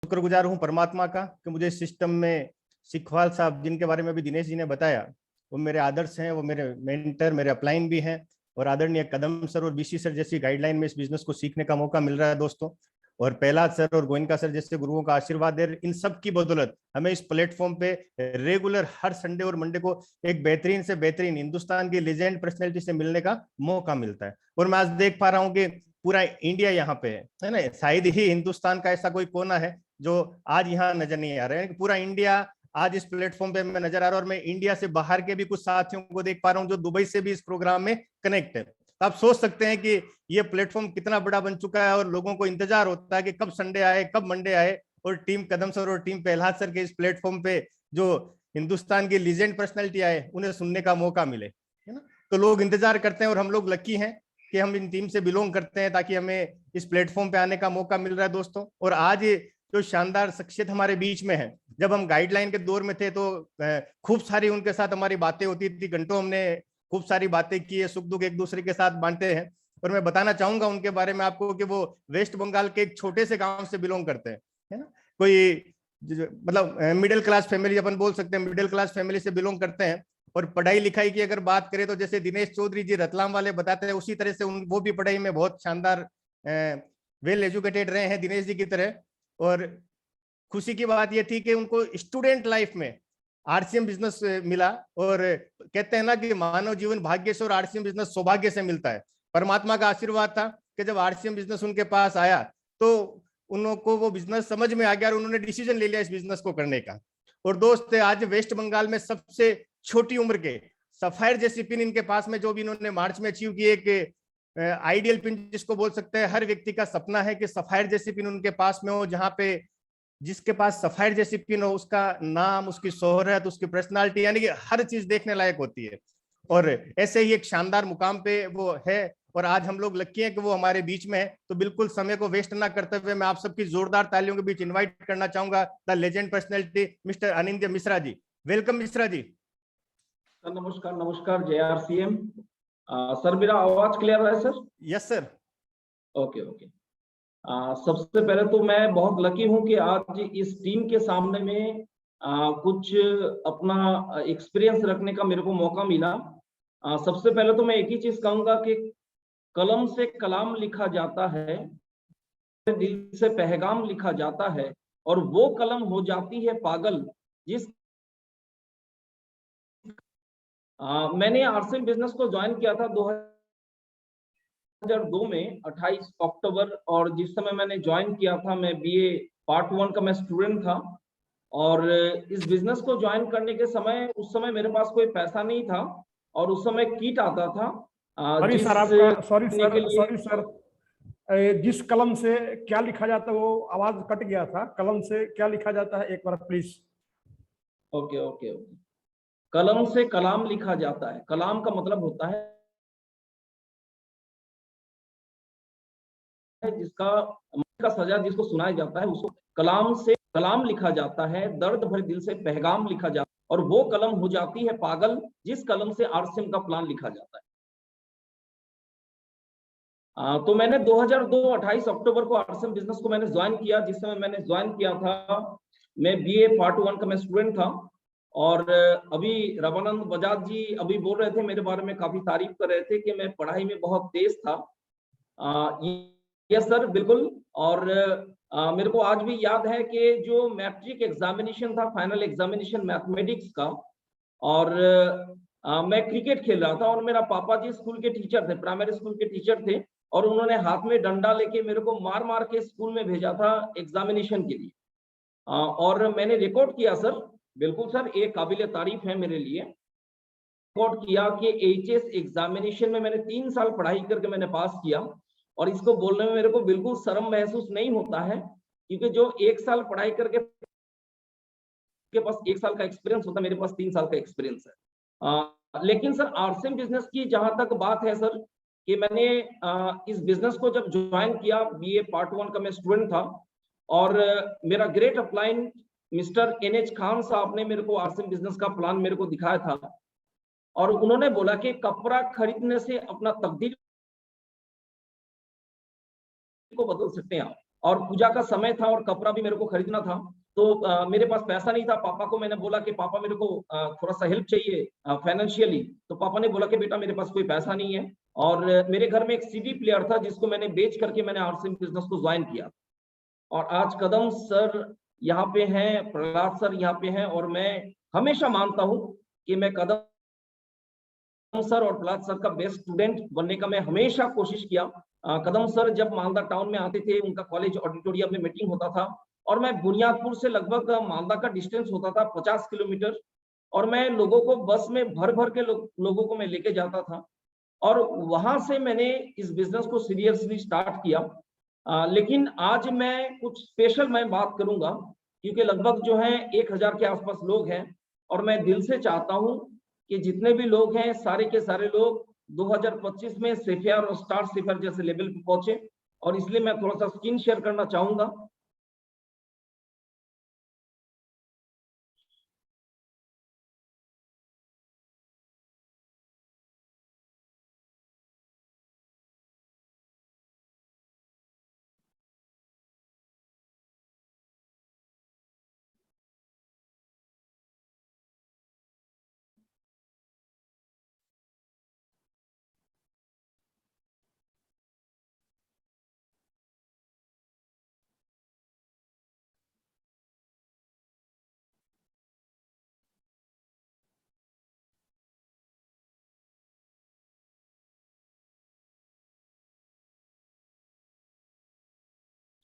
शुक्रगुजार हूँ परमात्मा का कि मुझे इस सिस्टम में सिखवाल साहब, जिनके बारे में अभी दिनेश जी ने बताया, वो मेरे आदर्श हैं, वो मेरे मेंटर, मेरे अपलाइन भी हैं। और आदरणीय कदम सर और बीसी सर जैसी गाइडलाइन में इस बिजनेस को सीखने का मौका मिल रहा है दोस्तों। और प्रहलाद सर और गोयनका सर जैसे गुरुओं का आशीर्वाद है। इन सब की बदौलत हमें इस प्लेटफॉर्म पे रेगुलर हर संडे और मंडे को एक बेहतरीन से बेहतरीन हिंदुस्तान की लेजेंड पर्सनैलिटी से मिलने का मौका मिलता है। और मैं आज देख पा रहा हूँ कि पूरा इंडिया यहाँ पे है ना। शायद ही हिंदुस्तान का ऐसा कोई कोना है जो आज यहाँ नजर नहीं आ रहा है। पूरा इंडिया आज इस प्लेटफॉर्म पे मैं नजर आ रहा हूँ। और मैं इंडिया से बाहर के भी कुछ साथियों को देख पा रहा हूँ जो दुबई से भी इस प्रोग्राम में कनेक्ट है। तो आप सोच सकते हैं कि ये प्लेटफॉर्म कितना बड़ा बन चुका है और लोगों को इंतजार होता है कि कब संडे आए, कब मंडे आए और टीम कदम सर और टीम प्रहलाद सर के इस प्लेटफॉर्म पे जो हिंदुस्तान की लीजेंड पर्सनैलिटी आए उन्हें सुनने का मौका मिले, है ना। तो लोग इंतजार करते हैं और हम लोग लकी हैं कि हम इन टीम से बिलोंग करते हैं ताकि हमें इस प्लेटफॉर्म पे आने का मौका मिल रहा है दोस्तों। और आज जो शानदार शख्सियत हमारे बीच में है, जब हम गाइडलाइन के दौर में थे तो खूब सारी उनके साथ हमारी बातें होती थी, घंटों हमने खूब सारी बातें की है, सुख दुख एक दूसरे के साथ बांटते हैं। और मैं बताना चाहूंगा उनके बारे में आपको कि वो वेस्ट बंगाल के एक छोटे से गांव से बिलोंग करते हैं, है ना। कोई मतलब मिडिल क्लास फैमिली अपन बोल सकते हैं, मिडिल क्लास फैमिली से बिलोंग करते हैं। और पढ़ाई लिखाई की अगर बात करें तो जैसे दिनेश चौधरी जी रतलाम वाले बताते हैं, उसी तरह से वो भी पढ़ाई में बहुत शानदार वेल एजुकेटेड रहे हैं दिनेश जी की तरह। और खुशी की बात यह थी कि उनको स्टूडेंट लाइफ में आरसीएम बिजनेस मिला। और कहते हैं ना कि मानव जीवन भाग्य से और आरसीएम बिजनेस सौभाग्य से मिलता है। परमात्मा का आशीर्वाद था कि जब आरसीएम बिजनेस उनके पास आया तो उनको वो बिजनेस समझ में आ गया और उन्होंने डिसीजन ले लिया इस बिजनेस को करने का। और दोस्त आज वेस्ट बंगाल में सबसे छोटी उम्र के सफायर जैसी पिन इनके पास में जो भी इन्होंने मार्च में अचीव की, एक आइडियल पिन जिसको बोल सकते हैं। हर व्यक्ति का सपना है कि सफायर जैसी पिन उनके पास में हो, जहां पे जिसके पास सफायर जैसी पिन हो उसका नाम, उसकी शोहरत, उसकी पर्सनालिटी, यानी कि हर चीज देखने लायक होती है। और ऐसे ही एक शानदार मुकाम पे वो है और आज हम लोग लकी हैं कि वो हमारे बीच में है। तो बिल्कुल समय को वेस्ट ना करते हुए मैं आप सबकी जोरदार तालियों के बीच इनवाइट करना चाहूंगा the legend personality mister Anindya Mishra ji. Welcome Mishra ji. Sir नमस्कार। नमस्कार JRCM सर, मेरा आवाज क्लियर है sir? Yes sir. Okay okay. सबसे पहले तो मैं बहुत लकी हूं कि आज इस टीम के सामने में कुछ अपना एक्सपीरियंस रखने का मेरे को मौका मिला। सबसे पहले तो मैं एक ही चीज कहूंगा कि कलम से कलाम लिखा जाता है, दिल से पैगाम लिखा जाता है और वो कलम हो जाती है पागल जिस मैंने आरसीएम बिजनेस को ज्वाइन किया था 2002 में 28 अक्टूबर। और जिस समय मैंने ज्वाइन किया था मैं बीए पार्ट 1 का मैं स्टूडेंट था। और इस बिजनेस को ज्वाइन करने के समय उस समय मेरे पास कोई पैसा नहीं था और उस समय किट आता था सॉरी सर, आपका सॉरी सर, जिस कलम से क्या लिखा जाता है वो आवाज कट गया था। कलम से क्या लिखा जाता है एक बार प्लीज। Okay okay okay. कलम से कलाम लिखा जाता है। कलाम का मतलब होता है जिसका का सजा जिसको सुनाया जाता है उसको कलाम से कलाम लिखा जाता है। दर्द भरे दिल से पैगाम लिखा जाता है और वो कलम हो जाती है पागल जिस कलम से आरसीएम का प्लान लिखा जाता है। तो मैंने 2002 28 अक्टूबर को आरसीएम बिजनेस को मैंने ज्वाइन किया। जिस समय मैंने ज्वाइन किया था मैं बीए पार्ट 1 का मैं स्टूडेंट था। और अभी रवानंद बजाज जी अभी बोल रहे थे, मेरे बारे में काफी तारीफ कर रहे थे कि मैं पढ़ाई में बहुत तेज था। यस सर, बिल्कुल। और मेरे को आज भी याद है कि जो मैट्रिक एग्जामिनेशन था, फाइनल एग्जामिनेशन मैथमेटिक्स का, और मैं क्रिकेट खेल रहा था और मेरा पापा जी स्कूल के टीचर थे, प्राइमरी स्कूल के टीचर थे। और उन्होंने हाथ में डंडा लेके मेरे को मार मार के स्कूल में भेजा था एग्जामिनेशन के लिए। और मैंने रिकॉर्ड किया सर। बिल्कुल सर, एक काबिल तारीफ है मेरे लिए। रिकॉर्ड किया कि एचएस एग्जामिनेशन में मैंने 3 साल पढ़ाई करके मैंने पास किया। और इसको बोलने में मेरे को बिल्कुल शर्म महसूस नहीं होता है क्योंकि जो 1 साल पढ़ाई करके के पास 1 साल का एक्सपीरियंस होता है, मेरे पास 3 साल का एक्सपीरियंस है। लेकिन सर आरसीएम बिजनेस की जहां तक बात है सर कि मैंने इस बिजनेस को जब ज्वाइन किया, बीए पार्ट 1 का मैं स्टूडेंट था और मेरा great upline mister NH Khan साहब ने मेरे को आरसीएम बिजनेस का प्लान मेरे को दिखाया था। और उन्होंने बोला कि कपड़ा खरीदने से अपना तकदीर को बदल सकते हैं आप। और पूजा का समय था और कपड़ा भी मेरे को खरीदना था। तो मेरे पास पैसा नहीं था। पापा को मैंने बोला कि पापा मेरे को थोड़ा सा हेल्प चाहिए फाइनेंशियली। तो पापा ने बोला कि बेटा मेरे पास कोई पैसा नहीं है। और मेरे घर में एक सीडी प्लेयर था जिसको मैंने बेच करके मैंने आरसीएम बिजनेस को ज्वाइन किया। और आज कदम सर यहाँ पे हैं, प्रहलाद सर यहाँ पे हैं, और मैं हमेशा मानता हूँ कि मैं कदम सर और प्रहलाद सर का बेस्ट स्टूडेंट बनने का मैं हमेशा कोशिश किया। कदम सर जब मालदा टाउन में आते थे, उनका कॉलेज ऑडिटोरियम में मीटिंग होता था, और मैं बुनियादपुर से लगभग मालदा का डिस्टेंस होता था 50 किलोमीटर, और मैं लोगों को बस में भर भर के लोगों को मैं लेके जाता था। और वहां से मैंने इस बिजनेस को सीरियसली स्टार्ट किया। लेकिन आज मैं कुछ स्पेशल मैं बात करूंगा, क्योंकि लगभग जो है 1000 के आसपास लोग हैं, और मैं दिल से चाहता हूं कि जितने भी लोग हैं सारे के सारे लोग 2025 में सेफियर और स्टार सेफियर जैसे लेवल पे पहुंचे। और इसलिए मैं थोड़ा सा स्क्रीन शेयर करना चाहूंगा।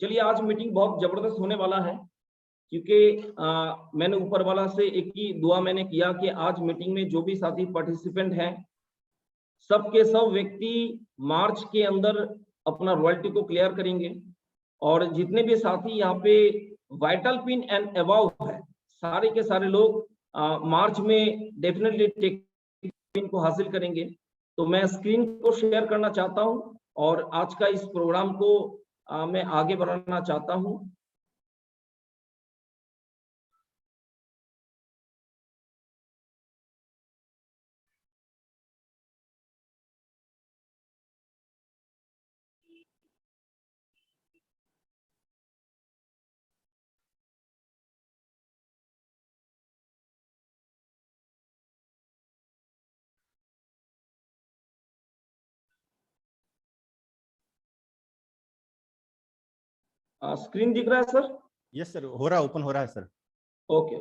चलिए, आज मीटिंग बहुत जबरदस्त होने वाला है, क्योंकि मैंने ऊपर वाला से एक ही दुआ मैंने किया कि आज मीटिंग में जो भी साथी पार्टिसिपेंट हैं, सब के सब व्यक्ति मार्च के अंदर अपना रॉयल्टी को क्लियर करेंगे। और जितने भी साथी यहाँ पे वाइटल पिन एंड अबाव है, सारे के सारे लोग मार्च में डेफिनेटली टेक पिन को हासिल करेंगे। तो मैं स्क्रीन को शेयर करना चाहता हूँ और आज का इस प्रोग्राम को मैं आगे बढ़ाना चाहता हूँ। स्क्रीन दिख रहा है सर? यस सर, हो रहा, ओपन हो रहा है सर। ओके।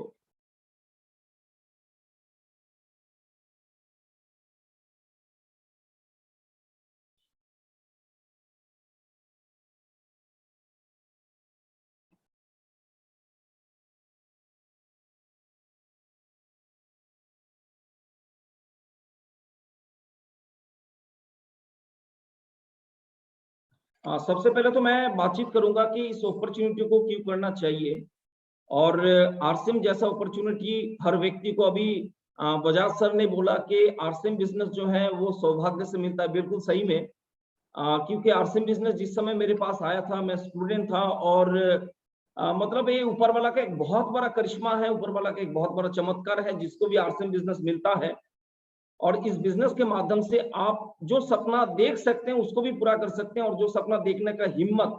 सबसे पहले तो मैं बातचीत करूंगा कि इस अपॉर्चुनिटी को क्यों करना चाहिए। और आरसीएम जैसा अपॉर्चुनिटी हर व्यक्ति को, अभी बजाज सर ने बोला कि आरसीएम बिजनेस जो है वो सौभाग्य से मिलता है। बिल्कुल सही में, क्योंकि आरसीएम बिजनेस जिस समय मेरे पास आया था, मैं स्टूडेंट था, और मतलब ये ऊपर वाला का एक बहुत बड़ा करिश्मा है, ऊपर वाला का एक बहुत बड़ा चमत्कार है जिसको भी आरसीएम बिजनेस मिलता है। और इस बिजनेस के माध्यम से आप जो सपना देख सकते हैं उसको भी पूरा कर सकते हैं, और जो सपना देखने का हिम्मत,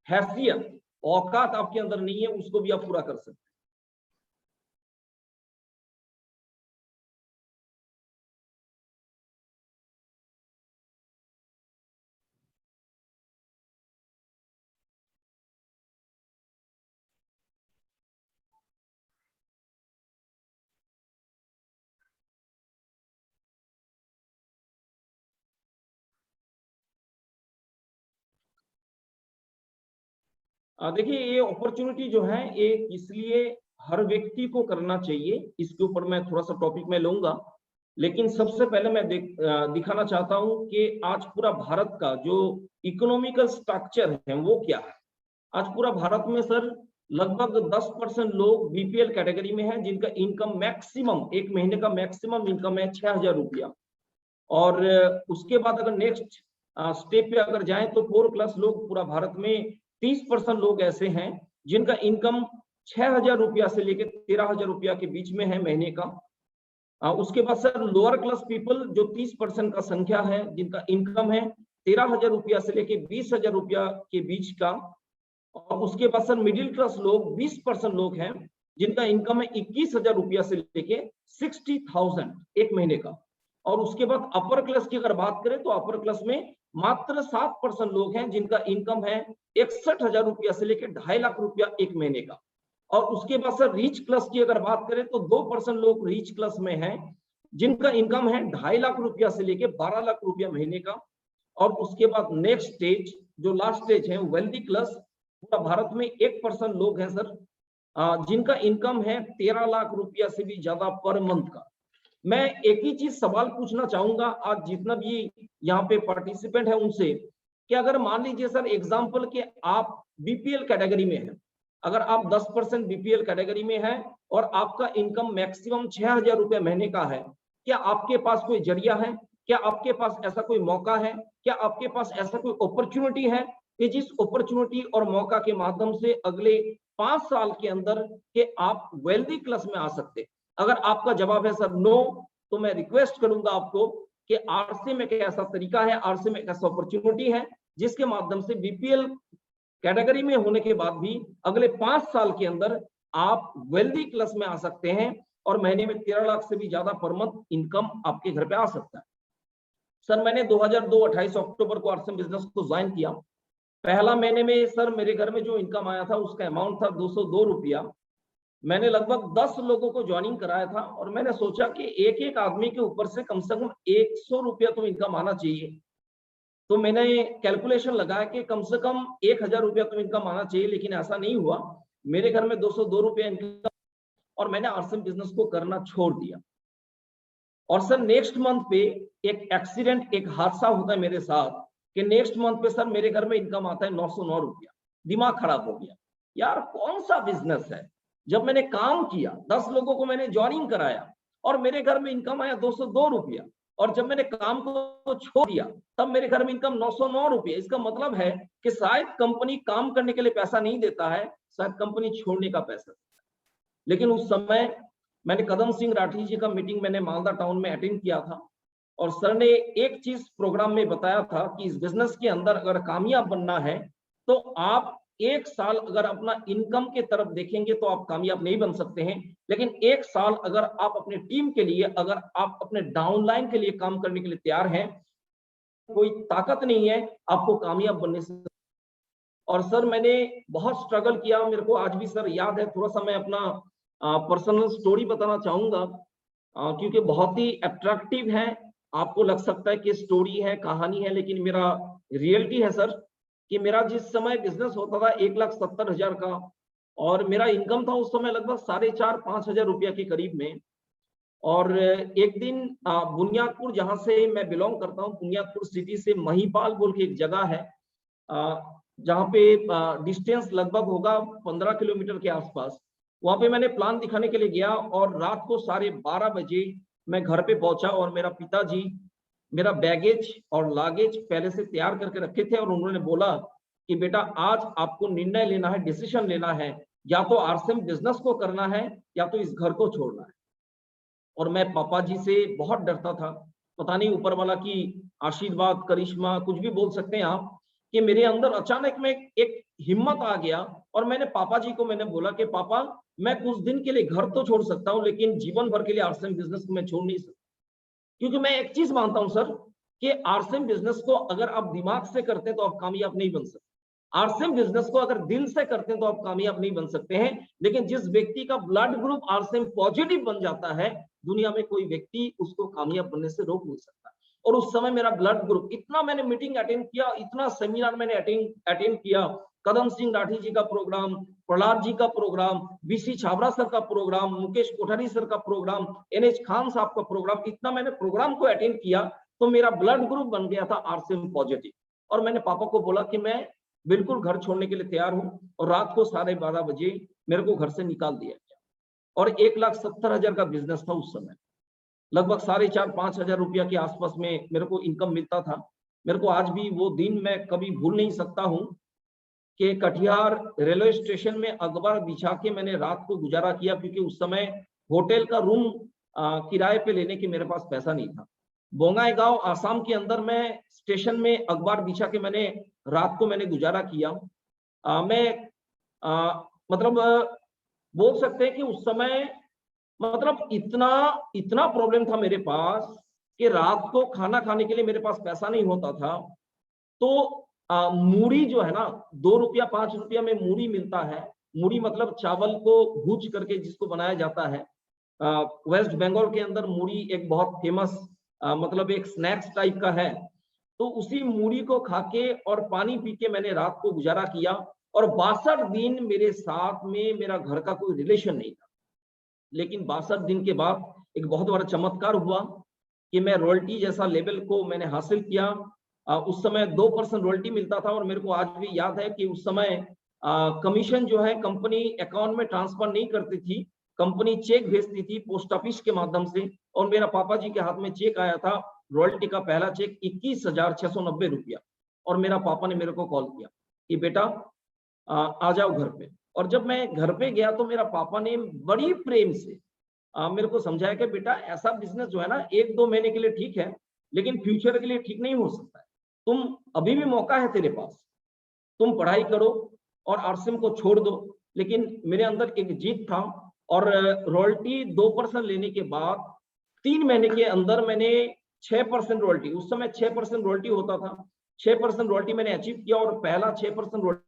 हैसियत, औकात आपके अंदर नहीं है, उसको भी आप पूरा कर सकते हैं। देखिए, ये अपॉर्चुनिटी जो है एक इसलिए हर व्यक्ति को करना चाहिए। इसके ऊपर मैं थोड़ा सा टॉपिक में लूंगा, लेकिन सबसे पहले मैं दिखाना चाहता हूं कि आज पूरा भारत का जो इकोनॉमिकल स्ट्रक्चर है वो क्या है। आज पूरा भारत में सर लगभग 10% लोग बीपीएल कैटेगरी में हैं, जिनका इनकम मैक्सिमम, एक महीने का मैक्सिमम इनकम है 6000 रुपया। और उसके बाद अगर नेक्स्ट स्टेप पे अगर जाएं तो 4+ लोग, पूरा भारत में 30% लोग ऐसे हैं जिनका इनकम 6000 रुपया से लेकर 13000 रुपया के बीच में है महीने का। उसके बाद सर लोअर क्लास पीपल जो 30% का संख्या है, जिनका इनकम है 13000 रुपया से लेकर 20000 रुपया के बीच का। और उसके बाद सर मिडिल क्लास लोग 20% लोग हैं जिनका इनकम है 21,000 रुपया से लेके 60,000 एक महीने का। और उसके बाद अपर क्लास की अगर बात करें तो अपर क्लास में मात्र 7% लोग हैं जिनका इनकम है 61,000 रुपया से लेकर 2.5 लाख रुपया एक महीने का। और उसके बाद सर रिच क्लास की अगर बात करें तो 2% लोग रिच क्लास में हैं जिनका इनकम है 2.5 लाख रुपया से लेकर 12 लाख रुपया महीने का। और उसके बाद नेक्स्ट स्टेज जो लास्ट स्टेज है वेल्दी क्लास, पूरा भारत में 1% लोग हैं सर जिनका इनकम है 13 लाख रुपया से भी ज्यादा पर मंथ का। मैं एक ही चीज सवाल पूछना चाहूंगा आज जितना भी यहाँ पे पार्टिसिपेंट है उनसे, कि अगर मान लीजिए सर एग्जांपल के आप बीपीएल कैटेगरी में हैं, अगर आप 10% बीपीएल कैटेगरी में हैं और आपका इनकम मैक्सिमम 6,000 रुपये महीने का है, क्या आपके पास कोई जरिया है, क्या आपके पास ऐसा कोई मौका है, क्या आपके पास ऐसा कोई अपॉर्चुनिटी है कि जिस अपॉर्चुनिटी और मौका के माध्यम से अगले 5 साल के अंदर के आप वेल्दी क्लास में आ सकते? अगर आपका जवाब है सर नो, तो मैं रिक्वेस्ट करूंगा आपको कि आरसी में एक ऐसा तरीका है, आरसी में एक ऐसा अपॉर्चुनिटी है जिसके माध्यम से बीपीएल कैटेगरी में होने के बाद भी अगले 5 साल के अंदर आप वेल्दी क्लास में आ सकते हैं और महीने में 13 लाख से भी ज्यादा पर मंथ इनकम आपके घर पे आ सकता है। सर मैंने 2002 28 अक्टूबर को आरसीएम बिजनेस को ज्वाइन किया। पहला महीने में सर मेरे घर में जो इनकम आया था उसका अमाउंट था 202 रुपया। मैंने लगभग 10 लोगों को ज्वाइनिंग कराया था और मैंने सोचा कि एक एक आदमी के ऊपर से कम 100 रुपया तो इनकम आना चाहिए। तो मैंने कैलकुलेशन लगाया कि कम से कम 1,000 रुपया तो इनकम आना चाहिए, लेकिन ऐसा नहीं हुआ। मेरे घर में 202 रुपया इनकम और मैंने आरसीएम बिजनेस को करना छोड़ दिया। और सर नेक्स्ट मंथ पे एक एक्सीडेंट, एक हादसा होता है मेरे साथ कि नेक्स्ट मंथ पे सर मेरे घर में इनकम आता है 909 रुपया। दिमाग खराब हो गया, यार कौन सा बिजनेस है। जब मैंने काम किया 10 लोगों को मैंने ज्वाइनिंग कराया और मेरे घर में इनकम आया 202 रुपया, और जब मैंने काम को छोड़ दिया तब मेरे घर में इनकम 909 रुपया। इसका मतलब है कि शायद कंपनी काम करने के लिए पैसा नहीं देता है, शायद कंपनी छोड़ने का पैसा देता है। लेकिन उस समय मैंने कदम सिंह राठी जी का मीटिंग मैंने मालदा टाउन में अटेंड किया था और सर ने एक चीज प्रोग्राम में बताया था कि इस बिजनेस के अंदर अगर कामयाब बनना है तो आप 1 साल अगर अपना इनकम के तरफ देखेंगे तो आप कामयाब नहीं बन सकते हैं, लेकिन 1 साल अगर आप अपने टीम के लिए, अगर आप अपने डाउनलाइन के लिए काम करने के लिए तैयार हैं, कोई ताकत नहीं है आपको कामयाब बनने से। और सर मैंने बहुत स्ट्रगल किया, मेरे को आज भी सर याद है। थोड़ा सा मैं अपना पर्सनल स्टोरी बताना चाहूंगा क्योंकि बहुत ही अट्रैक्टिव है। आपको लग सकता है कि स्टोरी है, कहानी है, लेकिन मेरा रियलिटी है सर कि मेरा जिस समय बिजनेस होता था 1,70,000 का और मेरा इनकम था उस समय लगभग 4,500-5 हजार रुपया के करीब में। और एक दिन बुनियादपुर, जहां से मैं बिलोंग करता हूँ, बुनियादपुर सिटी से महिपाल बोल के एक जगह है जहाँ पे डिस्टेंस लगभग होगा 15 किलोमीटर के आसपास। वहां पे मैंने प्लान दिखाने के लिए गया और रात को 12:30 बजे मैं घर पे पहुंचा और मेरा पिताजी मेरा बैगेज और लागेज पहले से तैयार करके रखे थे और उन्होंने बोला कि बेटा आज आपको निर्णय लेना है, डिसीजन लेना है, या तो आरसीएम बिजनेस को करना है या तो इस घर को छोड़ना है। और मैं पापा जी से बहुत डरता था, पता नहीं ऊपर वाला की आशीर्वाद, करिश्मा, कुछ भी बोल सकते हैं आप, कि मेरे अंदर अचानक में एक हिम्मत आ गया और मैंने पापा जी को मैंने बोला कि पापा मैं कुछ दिन के लिए घर तो छोड़ सकता हूं लेकिन जीवन भर के लिए आरसीएम बिजनेस को मैं छोड़ नहीं सकता। क्योंकि मैं एक चीज मानता हूं सर कि आरसीएम बिजनेस को अगर आप दिमाग से करते हैं तो आप कामयाब नहीं बन सकते। आरसीएम बिजनेस को अगर दिल से करते हैं तो आप कामयाब नहीं बन सकते हैं। लेकिन जिस व्यक्ति का ब्लड ग्रुप आरसीएम पॉजिटिव बन जाता है, दुनिया में कोई व्यक्ति उसको कामयाब बनने से रोक नहीं सकता। और उस समय मेरा ब्लड ग्रुप, इतना मैंने मीटिंग अटेंड किया, इतना सेमिनार मैंने अटेंड किया, कदम सिंह राठी जी का प्रोग्राम, प्रहलाद जी का प्रोग्राम, बीसी छाबड़ा सर का प्रोग्राम, मुकेश कोठारी सर का प्रोग्राम, NH खान साहब का प्रोग्राम, इतना मैंने प्रोग्राम को अटेंड किया तो मेरा ब्लड ग्रुप बन गया था आरसीएम पॉजिटिव। और मैंने पापा को बोला कि मैं बिल्कुल घर छोड़ने के लिए तैयार हूं और रात को 12:30 बजे मेरे को घर से निकाल दिया गया। और 1,70,000 का बिजनेस था उस समय, लगभग 4,500-5 हजार रुपया के आसपास में मेरे को इनकम मिलता था। मेरे को आज भी वो दिन मैं कभी भूल नहीं सकता हूँ कि कटिहार रेलवे स्टेशन में अखबार बिछा के मैंने रात को गुजारा किया, क्योंकि उस समय होटल का रूम किराए पे लेने के मेरे पास पैसा नहीं था। बोंगाईगांव आसाम के अंदर मैं स्टेशन में अखबार बिछा के मैंने रात को मैंने गुजारा किया। मैं मतलब बोल सकते हैं कि उस समय मतलब इतना प्रॉब्लम था मेरे पास कि रात को खाना खाने के लिए मेरे पास पैसा नहीं होता था। तो मूढ़ी जो है ना, 2 रुपया 5 रुपया में मूढ़ी मिलता है। मूढ़ी मतलब चावल को भूज करके जिसको बनाया जाता है। वेस्ट बंगाल के अंदर मूढ़ी एक बहुत फेमस मतलब एक स्नैक्स टाइप का है। तो उसी मूढ़ी को खा के और पानी पी के मैंने रात को गुजारा किया। और 62 दिन मेरे साथ में मेरा घर का कोई रिलेशन नहीं था। लेकिन 62 दिन के बाद एक बहुत बड़ा चमत्कार हुआ कि मैं रॉयल्टी जैसा लेवल को मैंने हासिल किया। उस समय 2% रॉयल्टी मिलता था और मेरे को आज भी याद है कि उस समय कमीशन जो है कंपनी अकाउंट में ट्रांसफर नहीं करती थी, कंपनी चेक भेजती थी पोस्ट ऑफिस के माध्यम से। और मेरा पापा जी के हाथ में चेक आया था, रॉयल्टी का पहला चेक 21,690 रुपया। और मेरा पापा ने मेरे को कॉल किया कि बेटा आ जाओ घर पे। और जब मैं घर पे गया तो मेरा पापा ने बड़ी प्रेम से मेरे को समझाया कि बेटा ऐसा बिजनेस जो है ना 1-2 महीने के लिए ठीक है, लेकिन फ्यूचर के लिए ठीक नहीं हो सकता है। तुम अभी भी मौका है तेरे पास, तुम पढ़ाई करो और आरसीएम को छोड़ दो। लेकिन मेरे अंदर एक जीत था और रॉयल्टी 2% लेने के बाद 3 महीने के अंदर मैंने 6% रॉयल्टी, उस समय 6% रॉयल्टी होता था, 6% रॉयल्टी मैंने अचीव किया। और पहला 6% रॉयल्टी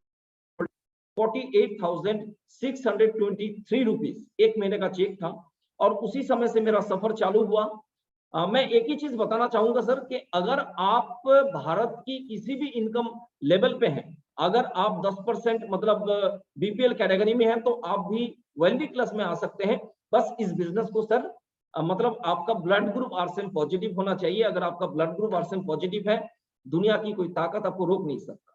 48,623 रुपीज एक महीने का चेक था। और उसी समय से मेरा सफर चालू हुआ। मैं एक ही चीज बताना चाहूंगा सर कि अगर आप भारत की किसी भी इनकम लेवल पे हैं, अगर आप 10% मतलब बीपीएल कैटेगरी में हैं, तो आप भी वेल्दी क्लास में आ सकते हैं। बस इस बिजनेस को सर मतलब आपका ब्लड ग्रुप आरसीएम पॉजिटिव होना चाहिए। अगर आपका ब्लड ग्रुप आरसीएम पॉजिटिव है, दुनिया की कोई ताकत आपको रोक नहीं सकता।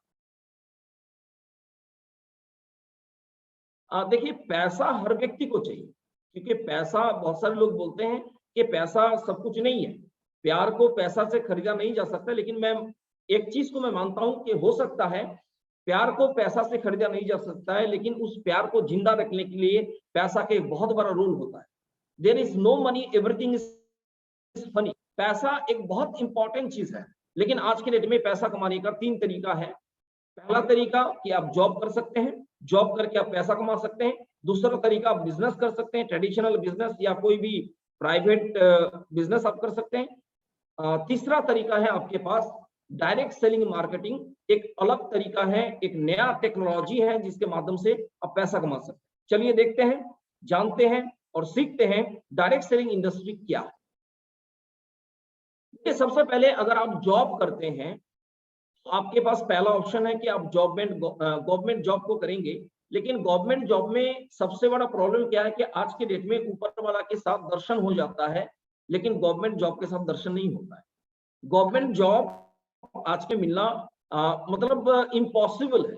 देखिए, पैसा हर व्यक्ति को चाहिए, क्योंकि पैसा, बहुत सारे लोग बोलते हैं कि पैसा सब कुछ नहीं है, प्यार को पैसा से खरीदा नहीं जा सकता। लेकिन मैं एक चीज को मैं मानता हूं कि हो सकता है प्यार को पैसा से खरीदा नहीं जा सकता है, लेकिन उस प्यार को जिंदा रखने के लिए पैसा का एक बहुत बड़ा रोल होता है। There is no money, everything is funny. पैसा एक बहुत इंपॉर्टेंट चीज है, लेकिन आज के डेट में पैसा कमाने का 3 तरीका है। पहला तरीका कि आप जॉब कर सकते हैं, जॉब करके आप पैसा कमा सकते हैं। दूसरा तरीका आप बिजनेस कर सकते हैं, ट्रेडिशनल बिजनेस या कोई भी प्राइवेट बिजनेस आप कर सकते हैं। तीसरा तरीका है आपके पास डायरेक्ट सेलिंग मार्केटिंग, एक अलग तरीका है, एक नया टेक्नोलॉजी है जिसके माध्यम से आप पैसा कमा सकते हैं। चलिए देखते हैं, जानते हैं और सीखते हैं डायरेक्ट सेलिंग इंडस्ट्री क्या है। सबसे पहले अगर आप जॉब करते हैं, आपके पास पहला ऑप्शन है कि आप गवर्नमेंट जॉब को करेंगे। लेकिन गवर्नमेंट जॉब में सबसे बड़ा प्रॉब्लम क्या है कि आज के डेट में ऊपर वाला के साथ दर्शन हो जाता है, लेकिन गवर्नमेंट जॉब के साथ दर्शन नहीं होता है। गवर्नमेंट जॉब आज के मिलना मतलब इम्पॉसिबल है।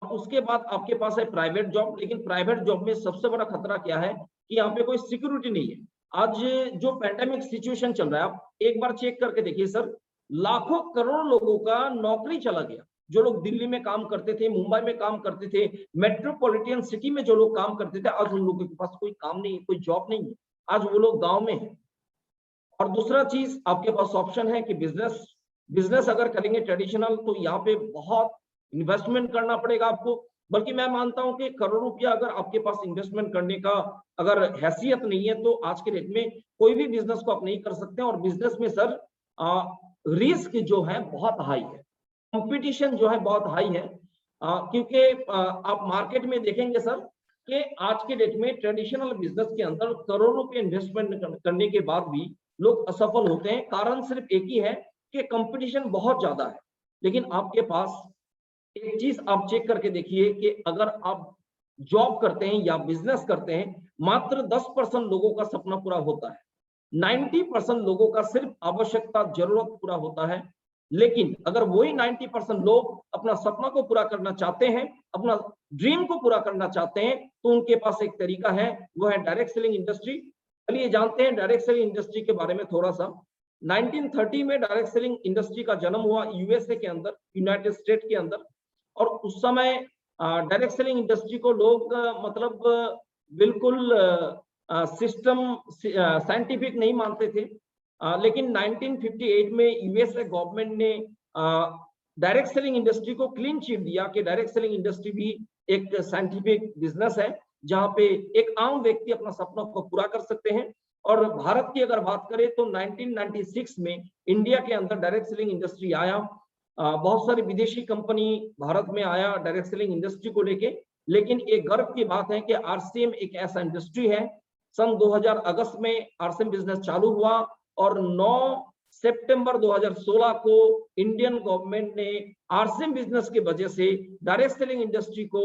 उसके बाद आपके पास है प्राइवेट जॉब, लेकिन प्राइवेट जॉब में सबसे बड़ा खतरा क्या है कि यहाँ पे कोई सिक्योरिटी नहीं है। आज जो पैंडेमिक सिचुएशन चल रहा है, आप एक बार चेक करके देखिए सर, लाखों करोड़ लोगों का नौकरी चला गया। जो लोग दिल्ली में काम करते थे, मुंबई में काम करते थे, मेट्रोपॉलिटन सिटी में जो लोग काम करते थे, आज उन लोगों के पास कोई काम नहीं है, कोई जॉब नहीं है। आज वो लोग गांव में हैं। और दूसरा चीज आपके पास ऑप्शन है कि बिजनेस अगर करेंगे ट्रेडिशनल, तो यहाँ पे बहुत इन्वेस्टमेंट करना पड़ेगा आपको। बल्कि मैं मानता हूं कि करोड़ रुपया अगर आपके पास इन्वेस्टमेंट करने का अगर हैसियत नहीं है, तो आज के डेट में कोई भी बिजनेस को आप नहीं कर सकते। और बिजनेस में सर रिस्क जो है बहुत हाई है, कंपटीशन जो है बहुत हाई है। क्योंकि आप मार्केट में देखेंगे सर कि आज के डेट में ट्रेडिशनल बिजनेस के अंदर करोड़ों रुपए इन्वेस्टमेंट करने के बाद भी लोग असफल होते हैं। कारण सिर्फ एक ही है कि कंपटीशन बहुत ज्यादा है। लेकिन आपके पास एक चीज आप चेक करके देखिए कि अगर आप जॉब करते हैं या बिजनेस करते हैं, मात्र 10% लोगों का सपना पूरा होता है, 90% लोगों का सिर्फ आवश्यकता, जरूरत पूरा होता है। लेकिन अगर वही 90% लोग अपना सपना को पूरा करना चाहते हैं, अपना ड्रीम को पूरा करना चाहते हैं, तो उनके पास एक तरीका है, वो है डायरेक्ट सेलिंग इंडस्ट्री। चलिए जानते हैं डायरेक्ट सेलिंग इंडस्ट्री के बारे में थोड़ा सा। 1930 में डायरेक्ट सेलिंग इंडस्ट्री का जन्म हुआ यूएसए के अंदर, यूनाइटेड स्टेट के अंदर। और उस समय डायरेक्ट सेलिंग इंडस्ट्री को लोग मतलब बिल्कुल सिस्टम साइंटिफिक नहीं मानते थे। लेकिन 1958 में यूएसए गवर्नमेंट ने डायरेक्ट सेलिंग इंडस्ट्री को क्लीन चिट दिया कि डायरेक्ट सेलिंग इंडस्ट्री भी एक साइंटिफिक बिजनेस है जहां पे एक आम व्यक्ति अपना सपनों को पूरा कर सकते हैं। और भारत की अगर बात करें तो 1996 में इंडिया के अंदर डायरेक्ट सेलिंग इंडस्ट्री आया। बहुत सारी विदेशी कंपनी भारत में आया डायरेक्ट सेलिंग इंडस्ट्री को लेके, लेकिन एक गर्व की बात है कि आरसीएम एक ऐसा इंडस्ट्री है। सन 2000 अगस्त में आरसीएम बिजनेस चालू हुआ और 9 सितंबर 2016 को इंडियन गवर्नमेंट ने आरसीएम बिजनेस की वजह से डायरेक्ट सेलिंग इंडस्ट्री को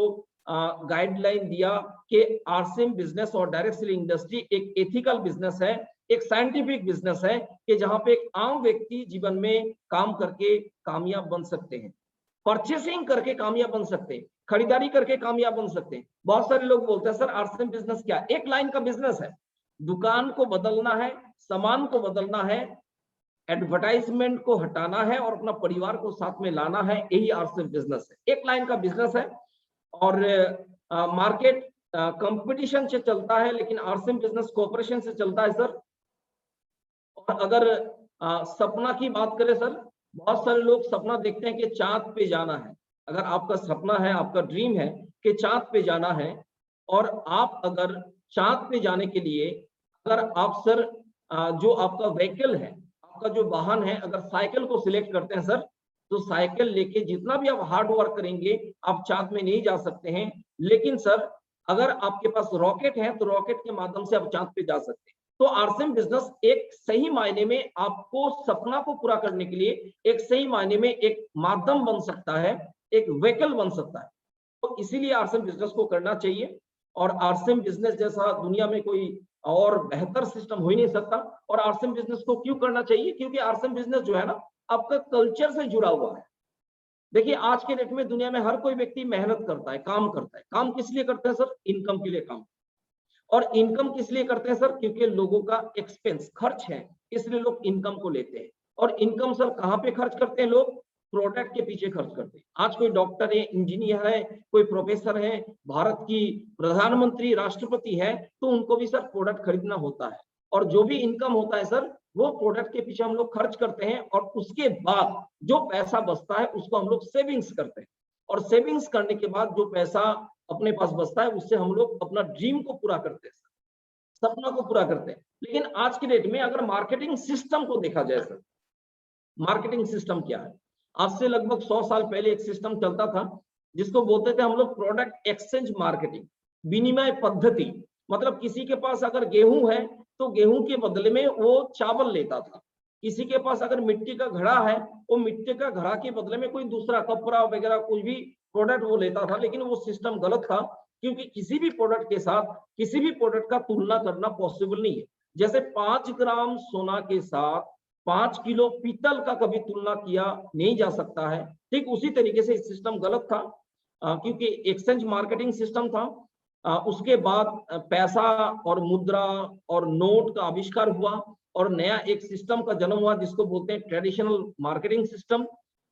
गाइडलाइन दिया कि आरसीएम बिजनेस और डायरेक्ट सेलिंग इंडस्ट्री एक एथिकल बिजनेस है, एक साइंटिफिक बिजनेस है कि जहां पे एक आम व्यक्ति जीवन में काम करके कामयाब बन सकते हैं, परचेसिंग करके कामयाब बन सकते हैं, खरीदारी करके कामयाब बन सकते हैं। बहुत सारे लोग बोलते हैं सर आरसीएम बिजनेस क्या? एक लाइन का बिजनेस है, दुकान को बदलना है, सामान को बदलना है, एडवर्टाइजमेंट को हटाना है और अपना परिवार को साथ में लाना है, यही आरसीएम बिजनेस है। एक लाइन का बिजनेस है और मार्केट कंपटीशन से चलता है, लेकिन आरसीएम बिजनेस कोऑपरेशन से चलता है सर। और अगर सपना की बात करें सर, बहुत सारे लोग सपना देखते हैं कि चांद पे जाना है। अगर आपका सपना है, आपका ड्रीम है कि चांद पे जाना है, और आप अगर चांद पे जाने के लिए अगर आप सर जो आपका व्हीकल है, आपका जो वाहन है, अगर साइकिल को सिलेक्ट करते हैं सर, तो साइकिल लेके जितना भी आप हार्ड वर्क करेंगे आप चांद में नहीं जा सकते हैं। लेकिन सर अगर आपके पास रॉकेट है तो रॉकेट के माध्यम से आप चांद पे जा सकते हैं। तो आरसीएम बिजनेस एक सही मायने में आपको सपना को पूरा करने के लिए एक सही मायने में एक माध्यम बन सकता है, एक व्हीकल बन सकता है। तो इसीलिए आरसीएम बिजनेस को करना चाहिए। और आरसीएम बिजनेस जैसा दुनिया में कोई और बेहतर सिस्टम हो ही नहीं सकता। और आरसीएम बिजनेस को क्यों करना चाहिए? क्योंकि आरसीएम बिजनेस जो है ना आपका कल्चर से जुड़ा हुआ है। देखिए आज के डेट में दुनिया में हर कोई व्यक्ति मेहनत करता है, काम करता है। काम किस लिए करते हैं सर? इनकम के लिए काम। और इनकम किस लिए करते हैं सर? क्योंकि लोगों का एक्सपेंस खर्च है, इसलिए लोग इनकम को लेते हैं। और इनकम सर कहां पे खर्च करते हैं? लोग प्रोडक्ट के पीछे खर्च करते हैं। आज कोई डॉक्टर है, इंजीनियर है, कोई प्रोफेसर है, भारत की प्रधानमंत्री, राष्ट्रपति है, तो उनको भी सर प्रोडक्ट खरीदना होता है। और जो भी इनकम होता है सर वो प्रोडक्ट के पीछे हम लोग खर्च करते हैं, और उसके बाद जो पैसा बचता है उसको हम लोग सेविंग्स करते हैं। और सेविंग्स करने के बाद जो पैसा अपने पास बचता है उससे हम लोग अपना ड्रीम को पूरा करते हैं, सपना को पूरा करते हैं। लेकिन आज की डेट में अगर मार्केटिंग सिस्टम को देखा जाए सर, मार्केटिंग सिस्टम क्या है? आज से लगभग 100 साल पहले एक सिस्टम चलता था जिसको बोलते थे हम लोग प्रोडक्ट एक्सचेंज मार्केटिंग, विनिमय पद्धति। मतलब किसी के पास अगर गेहूं है तो गेहूं के बदले में वो चावल लेता था। किसी के पास अगर मिट्टी का घड़ा है, वो मिट्टी का घड़ा के बदले में कोई दूसरा कपड़ा वगैरह कोई भी प्रोडक्ट वो लेता था। लेकिन वो सिस्टम गलत था, क्योंकि किसी भी प्रोडक्ट के साथ किसी भी प्रोडक्ट का तुलना करना पॉसिबल नहीं है। जैसे 5 ग्राम सोना के साथ 5 किलो पीतल का कभी तुलना किया नहीं जा सकता है। ठीक उसी तरीके से सिस्टम गलत था, क्योंकि एक्सचेंज मार्केटिंग सिस्टम था। उसके बाद पैसा और मुद्रा और नोट का आविष्कार हुआ और नया एक सिस्टम का जन्म हुआ जिसको बोलते हैं ट्रेडिशनल मार्केटिंग सिस्टम।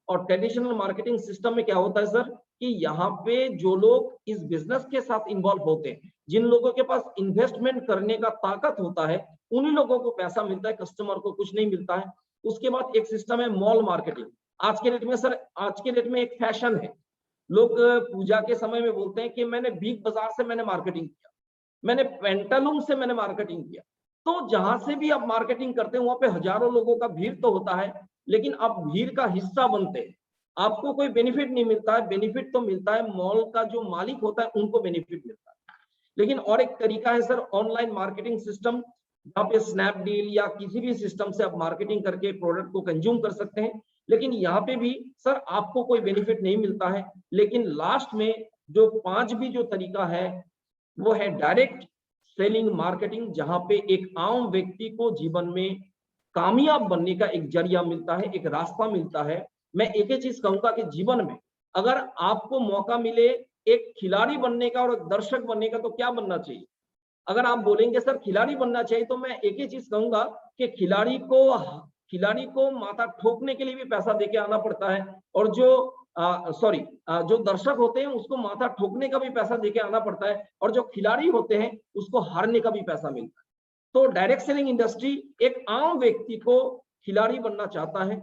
और ट्रेडिशनल मार्केटिंग सिस्टम में क्या होता है सर कि यहाँ पे जो लोग इस बिजनेस के साथ इन्वॉल्व होते हैं, जिन लोगों के पास इन्वेस्टमेंट करने का ताकत होता है, उन्हीं लोगों को पैसा मिलता है, कस्टमर को कुछ नहीं मिलता है। उसके बाद एक सिस्टम है मॉल मार्केटिंग। आज के डेट में सर, आज के डेट में एक फैशन है, लोग पूजा के समय में बोलते हैं कि मैंने बिग बाजार से मैंने मार्केटिंग किया, मैंने पेंटालून से मैंने मार्केटिंग किया। तो जहां से भी आप मार्केटिंग करते हैं वहां पे हजारों लोगों का भीड़ तो होता है, लेकिन आप भीड़ का हिस्सा बनते हैं, आपको कोई बेनिफिट नहीं मिलता है। बेनिफिट तो मिलता है मॉल का जो मालिक होता है उनको बेनिफिट मिलता है। लेकिन और एक तरीका है सर ऑनलाइन मार्केटिंग सिस्टम, जहाँ पे स्नैपडील या किसी भी सिस्टम से आप मार्केटिंग करके प्रोडक्ट को कंज्यूम कर सकते हैं। लेकिन यहाँ पे भी सर आपको कोई बेनिफिट नहीं मिलता है। लेकिन लास्ट में जो 5 भी जो तरीका है वो है डायरेक्ट सेलिंग मार्केटिंग, जहां पे एक आम व्यक्ति को जीवन में कामयाब बनने का एक जरिया मिलता है, एक रास्ता मिलता है। मैं एक ही चीज कहूंगा कि जीवन में अगर आपको मौका मिले एक खिलाड़ी बनने का और एक दर्शक बनने का, तो क्या बनना चाहिए? अगर आप बोलेंगे सर खिलाड़ी बनना चाहिए, तो मैं एक ही चीज कहूंगा कि खिलाड़ी को माथा ठोकने के लिए भी पैसा देके आना पड़ता है, और जो दर्शक होते हैं उसको माथा ठोकने का भी पैसा देके आना पड़ता है, और जो खिलाड़ी होते हैं उसको हारने का भी पैसा मिलता है। तो डायरेक्ट सेलिंग इंडस्ट्री एक आम व्यक्ति को खिलाड़ी बनना चाहता है,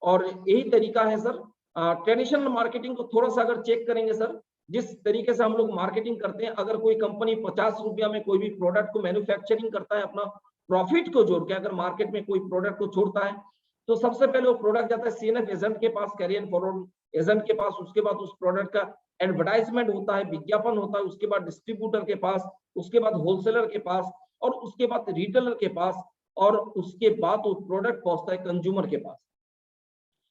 और यही तरीका है सर ट्रेडिशनल मार्केटिंग को थोड़ा सा अगर चेक करेंगे सर, जिस तरीके से हम लोग मार्केटिंग करते हैं, अगर कोई कंपनी 50 रुपया में कोई भी प्रोडक्ट को मैन्युफैक्चरिंग करता है, अपना प्रॉफिट को जोड़ के अगर मार्केट में कोई प्रोडक्ट को छोड़ता है, तो सबसे पहले वो प्रोडक्ट जाता है सीएनएफ एजेंट के पास, कैरियर फॉरवर्ड एजेंट के पास, उसके बाद उस प्रोडक्ट का एडवर्टाइजमेंट होता है, विज्ञापन होता है, उसके बाद डिस्ट्रीब्यूटर के पास, उसके बाद होलसेलर के पास, और उसके बाद रिटेलर के पास, और उसके बाद वो प्रोडक्ट पहुंचता है कंज्यूमर के पास।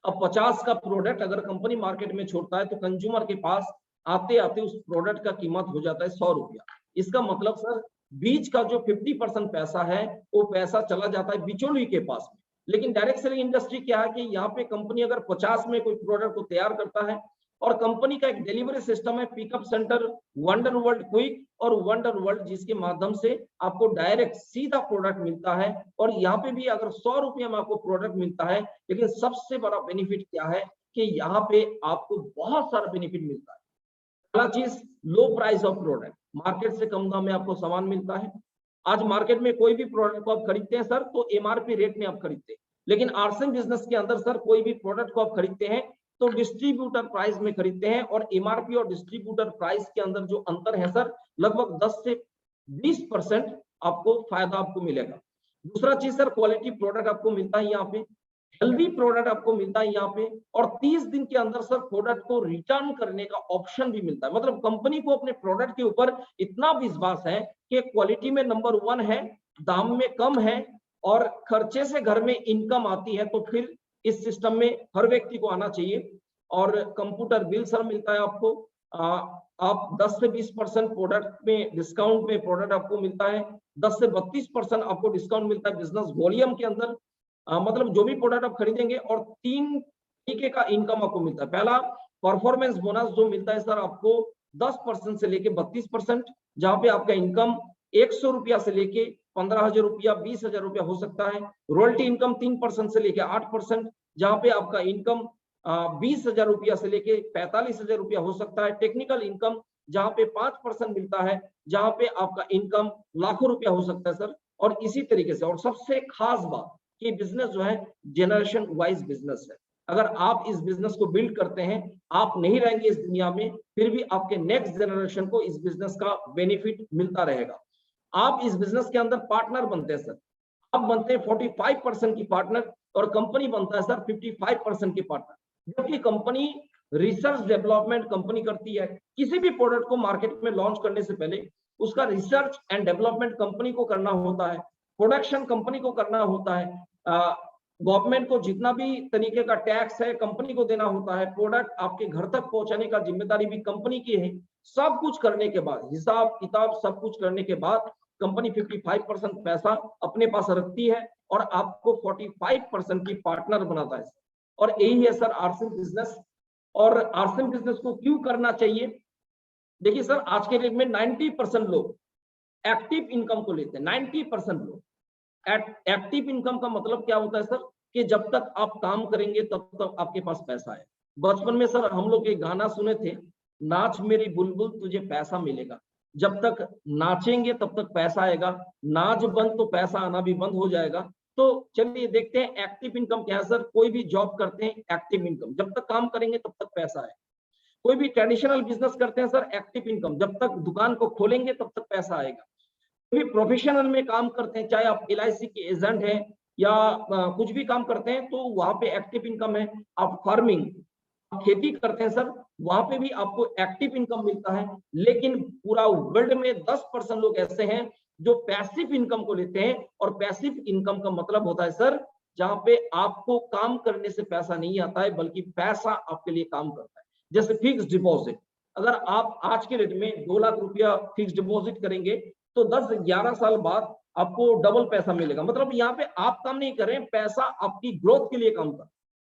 अब 50 का प्रोडक्ट अगर कंपनी मार्केट में छोड़ता है तो कंज्यूमर के पास आते आते उस प्रोडक्ट का कीमत हो जाता है 100 रुपया। इसका मतलब सर बीच का जो 50% पैसा है वो पैसा चला जाता है बिचौलिए के पास में। लेकिन डायरेक्ट सेलिंग इंडस्ट्री क्या है कि यहाँ पे कंपनी अगर 50 में कोई प्रोडक्ट को तैयार करता है, और कंपनी का एक डिलीवरी सिस्टम है, pickup centre, wonder world quick और वंडर वर्ल्ड, जिसके माध्यम से आपको डायरेक्ट सीधा प्रोडक्ट मिलता है। और यहाँ पे भी अगर 100 रुपये में आपको प्रोडक्ट मिलता है, लेकिन सबसे बड़ा बेनिफिट क्या है कि यहाँ पे आपको बहुत सारा बेनिफिट मिलता है। पहला चीज, लो प्राइस ऑफ प्रोडक्ट, मार्केट से कम दाम में आपको सामान मिलता है। आज मार्केट में कोई भी प्रोडक्ट को आप खरीदते हैं सर तो एमआरपी रेट में आप खरीदते हैं, लेकिन आरसीएम बिजनेस के अंदर सर कोई भी प्रोडक्ट को आप खरीदते हैं तो डिस्ट्रीब्यूटर प्राइस में खरीदते हैं, और एमआरपी और डिस्ट्रीब्यूटर प्राइस के अंदर जो अंतर है सर लगभग 10 से 20% आपको फायदा आपको मिलेगा। दूसरा चीज सर, क्वालिटी प्रोडक्ट आपको मिलता है यहाँ पे, हेल्दी प्रोडक्ट आपको मिलता है यहाँ पे, और 30 दिन के अंदर सर प्रोडक्ट को रिटर्न करने का ऑप्शन भी मिलता है। मतलब कंपनी को अपने प्रोडक्ट के ऊपर इतना विश्वास है कि क्वालिटी में नंबर 1 है, दाम में कम है, और खर्चे से घर में इनकम आती है, तो फिर इस सिस्टम में हर व्यक्ति को आना चाहिए। और कंप्यूटर बिल सर मिलता है आपको, आप 10 से 20% प्रोडक्ट में डिस्काउंट में प्रोडक्ट आपको मिलता है, 10 से 32% आपको डिस्काउंट मिलता है बिजनेस वॉल्यूम के अंदर। मतलब जो भी प्रोडक्ट आप खरीदेंगे, और 3 तरीके का इनकम आपको मिलता है। पहला, परफॉर्मेंस बोनस जो मिलता है सर आपको 10% से लेके 32%, जहां पे आपका इनकम 100 रुपया से लेके 15,000 रुपया, 20,000 रुपया हो सकता है। रॉयल्टी इनकम 3% से लेके 8%, जहां पे आपका इनकम 20,000 रुपया से लेके 45,000 रुपया हो सकता है। टेक्निकल इनकम जहां पे 5% मिलता है, जहां पे आपका इनकम लाखों रुपया हो सकता है सर। और इसी तरीके से, और सबसे खास बात कि बिजनेस जो है जनरेशन वाइज बिजनेस है। अगर आप इस बिजनेस को बिल्ड करते हैं, आप नहीं रहेंगे इस दुनिया में, फिर भी आपके नेक्स्ट जनरेशन को इस बिजनेस का बेनिफिट मिलता रहेगा। आप इस बिजनेस के अंदर पार्टनर बनते हैं सर, आप बनते हैं 45% की पार्टनर, और कंपनी बनता है सर 55% की पार्टनर। जबकि कंपनी रिसर्च डेवलपमेंट कंपनी करती है, किसी भी प्रोडक्ट को मार्केट में लॉन्च करने से पहले उसका रिसर्च एंड डेवलपमेंट कंपनी को करना होता है, प्रोडक्शन कंपनी को करना होता है, गवर्नमेंट को जितना भी तरीके का टैक्स है कंपनी को देना होता है, प्रोडक्ट आपके घर तक पहुंचाने का जिम्मेदारी भी कंपनी की है। सब कुछ करने के बाद, हिसाब किताब सब कुछ करने के बाद, कंपनी 55% पैसा अपने पास रखती है और आपको 45% की पार्टनर बनाता है। और यही है सर आरसीएम बिजनेस। और आरसीएम बिजनेस को क्यों करना चाहिए? देखिए सर, आज के डेट में 90% लोग एक्टिव इनकम को लेते हैं। 90% लोग एक्टिव इनकम का मतलब क्या होता है सर, कि जब तक आप काम करेंगे तब तक आपके पास पैसा है। बचपन में सर हम लोग एक गाना सुने थे, नाच मेरी बुलबुल तुझे पैसा मिलेगा। जब तक नाचेंगे तब तक पैसा आएगा, नाच बंद तो पैसा आना भी बंद हो जाएगा। तो चलिए देखते हैं एक्टिव इनकम क्या है सर। कोई भी जॉब करते हैं, एक्टिव इनकम, जब तक काम करेंगे तब तक पैसा है। कोई भी ट्रेडिशनल बिजनेस करते हैं सर, एक्टिव इनकम, जब तक दुकान को खोलेंगे तब तक पैसा आएगा। कोई भी प्रोफेशनल में काम करते हैं, चाहे आप एलआईसी के एजेंट हैं या कुछ भी काम करते हैं, तो वहां पे एक्टिव इनकम है। आप फार्मिंग, खेती करते हैं सर, वहां पे भी आपको एक्टिव इनकम मिलता है। लेकिन पूरा वर्ल्ड में 10% लोग ऐसे हैं जो पैसिव इनकम को लेते हैं। और पैसिव इनकम का मतलब होता है सर, जहां पे आपको काम करने से पैसा नहीं आता है, बल्कि पैसा आपके लिए काम करता है। जैसे फिक्स डिपॉजिट, अगर आप आज के रेट में 2 लाख रुपया फिक्स डिपॉजिट करेंगे तो 10-11 साल बाद आपको डबल पैसा मिलेगा। मतलब यहाँ पे आप काम नहीं कर रहे हैं, पैसा आपकी ग्रोथ के लिए काम कर।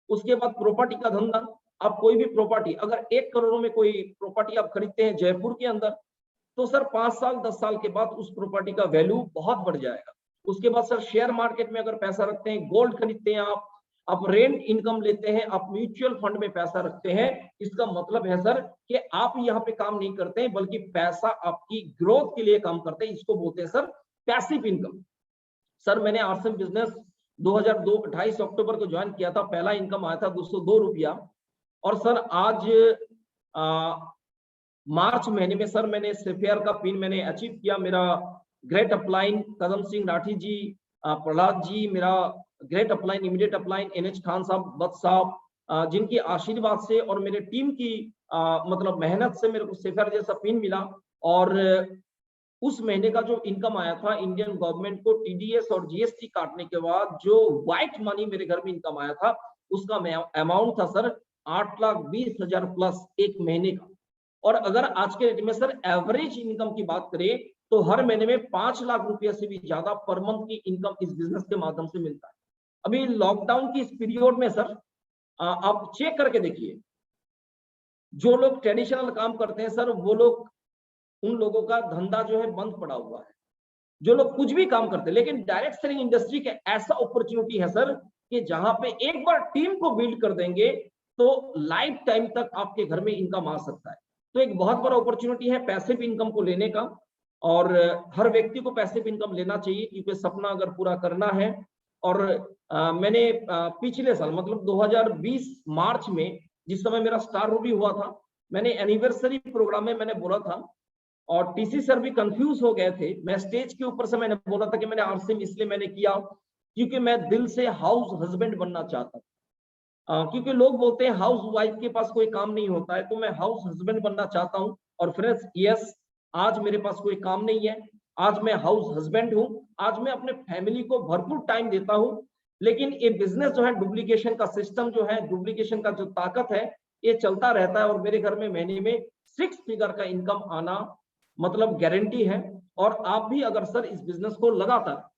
उसके बाद प्रॉपर्टी का धंधा, आप कोई भी प्रॉपर्टी, अगर 1 करोड़ में कोई प्रॉपर्टी आप खरीदते हैं जयपुर के अंदर, तो सर 5 साल 10 साल के बाद उस प्रॉपर्टी का वैल्यू बहुत बढ़ जाएगा। उसके बाद सर शेयर मार्केट में अगर पैसा रखते हैं, गोल्ड खरीदते हैं आप रेंट इनकम लेते हैं, आप म्यूचुअल फंड में पैसा रखते हैं, इसका मतलब है सर कि आप यहाँ पे काम नहीं करते हैं, बल्कि पैसा आपकी ग्रोथ के लिए काम करते हैं। इसको बोलते हैं सर पैसिव इनकम। सर मैंने आरसीएम बिजनेस 2002 28 अक्टूबर को ज्वाइन किया था। पहला इनकम आया था 202 रुपया। और सर आज मार्च महीने में सर मैंने सेफेयर का पिन मैंने अचीव किया। मेरा ग्रेट अपलाइन कदम सिंह राठी जी, प्रहलाद जी, मेरा great upline, immediate upline NH Khan साहब, बत साहब, जिनकी आशीर्वाद से और मेरे टीम की मतलब मेहनत से मेरे को सेफेयर जैसा पिन मिला। और उस महीने का जो इनकम आया था इंडियन गवर्नमेंट को TDS और GST काटने के बाद जो व्हाइट मनी मेरे घर में इनकम आया था, उसका अमाउंट था सर 8,20,000 प्लस एक महीने का। और अगर आज के डेट में सर एवरेज इनकम की बात करें तो हर महीने में 5 लाख रुपया से भी ज्यादा पर मंथ की इनकम इस बिजनेस के माध्यम से मिलता है। अभी लॉकडाउन की इस पीरियड में सर आप चेक करके देखिए, जो लोग ट्रेडिशनल काम करते हैं सर, वो लोग, उन लोगों का धंधा जो है बंद पड़ा हुआ है। जो लोग कुछ भी काम करते हैं, लेकिन डायरेक्ट सेलिंग इंडस्ट्री के ऐसा अपॉर्चुनिटी है सर कि जहां पे एक बार टीम को बिल्ड कर देंगे तो लाइफ टाइम तक आपके घर में इनकम आ सकता है। तो एक बहुत बड़ा अपॉर्चुनिटी है पैसिव इनकम को लेने का, और हर व्यक्ति को पैसिव इनकम लेना चाहिए, क्योंकि सपना अगर पूरा करना है। और मैंने पिछले साल मतलब 2020 मार्च में, जिस समय मेरा स्टार रूबी हुआ था, मैंने एनिवर्सरी प्रोग्राम में मैंने बोला था, और TC सर भी कंफ्यूज हो गए थे। मैं स्टेज के ऊपर से मैंने बोला था कि मैंने RCM इसलिए मैंने किया क्योंकि मैं दिल से हाउस हस्बैंड बनना चाहता था। क्योंकि लोग बोलते हैं हाउस वाइफ के पास कोई काम नहीं होता है, तो मैं हाउस हस्बैंड बनना चाहता हूँ। और फ्रेंड्स, यस, आज मेरे पास कोई काम नहीं है, आज मैं हाउस हस्बैंड हूँ, आज मैं अपने फैमिली को भरपूर टाइम देता हूँ। लेकिन ये बिजनेस जो है, डुप्लीकेशन का सिस्टम जो है, डुप्लीकेशन का जो ताकत है, ये चलता रहता है। और मेरे घर में महीने में 6 फिगर का इनकम आना मतलब गारंटी है। और आप भी अगर सर इस बिजनेस को लगातार,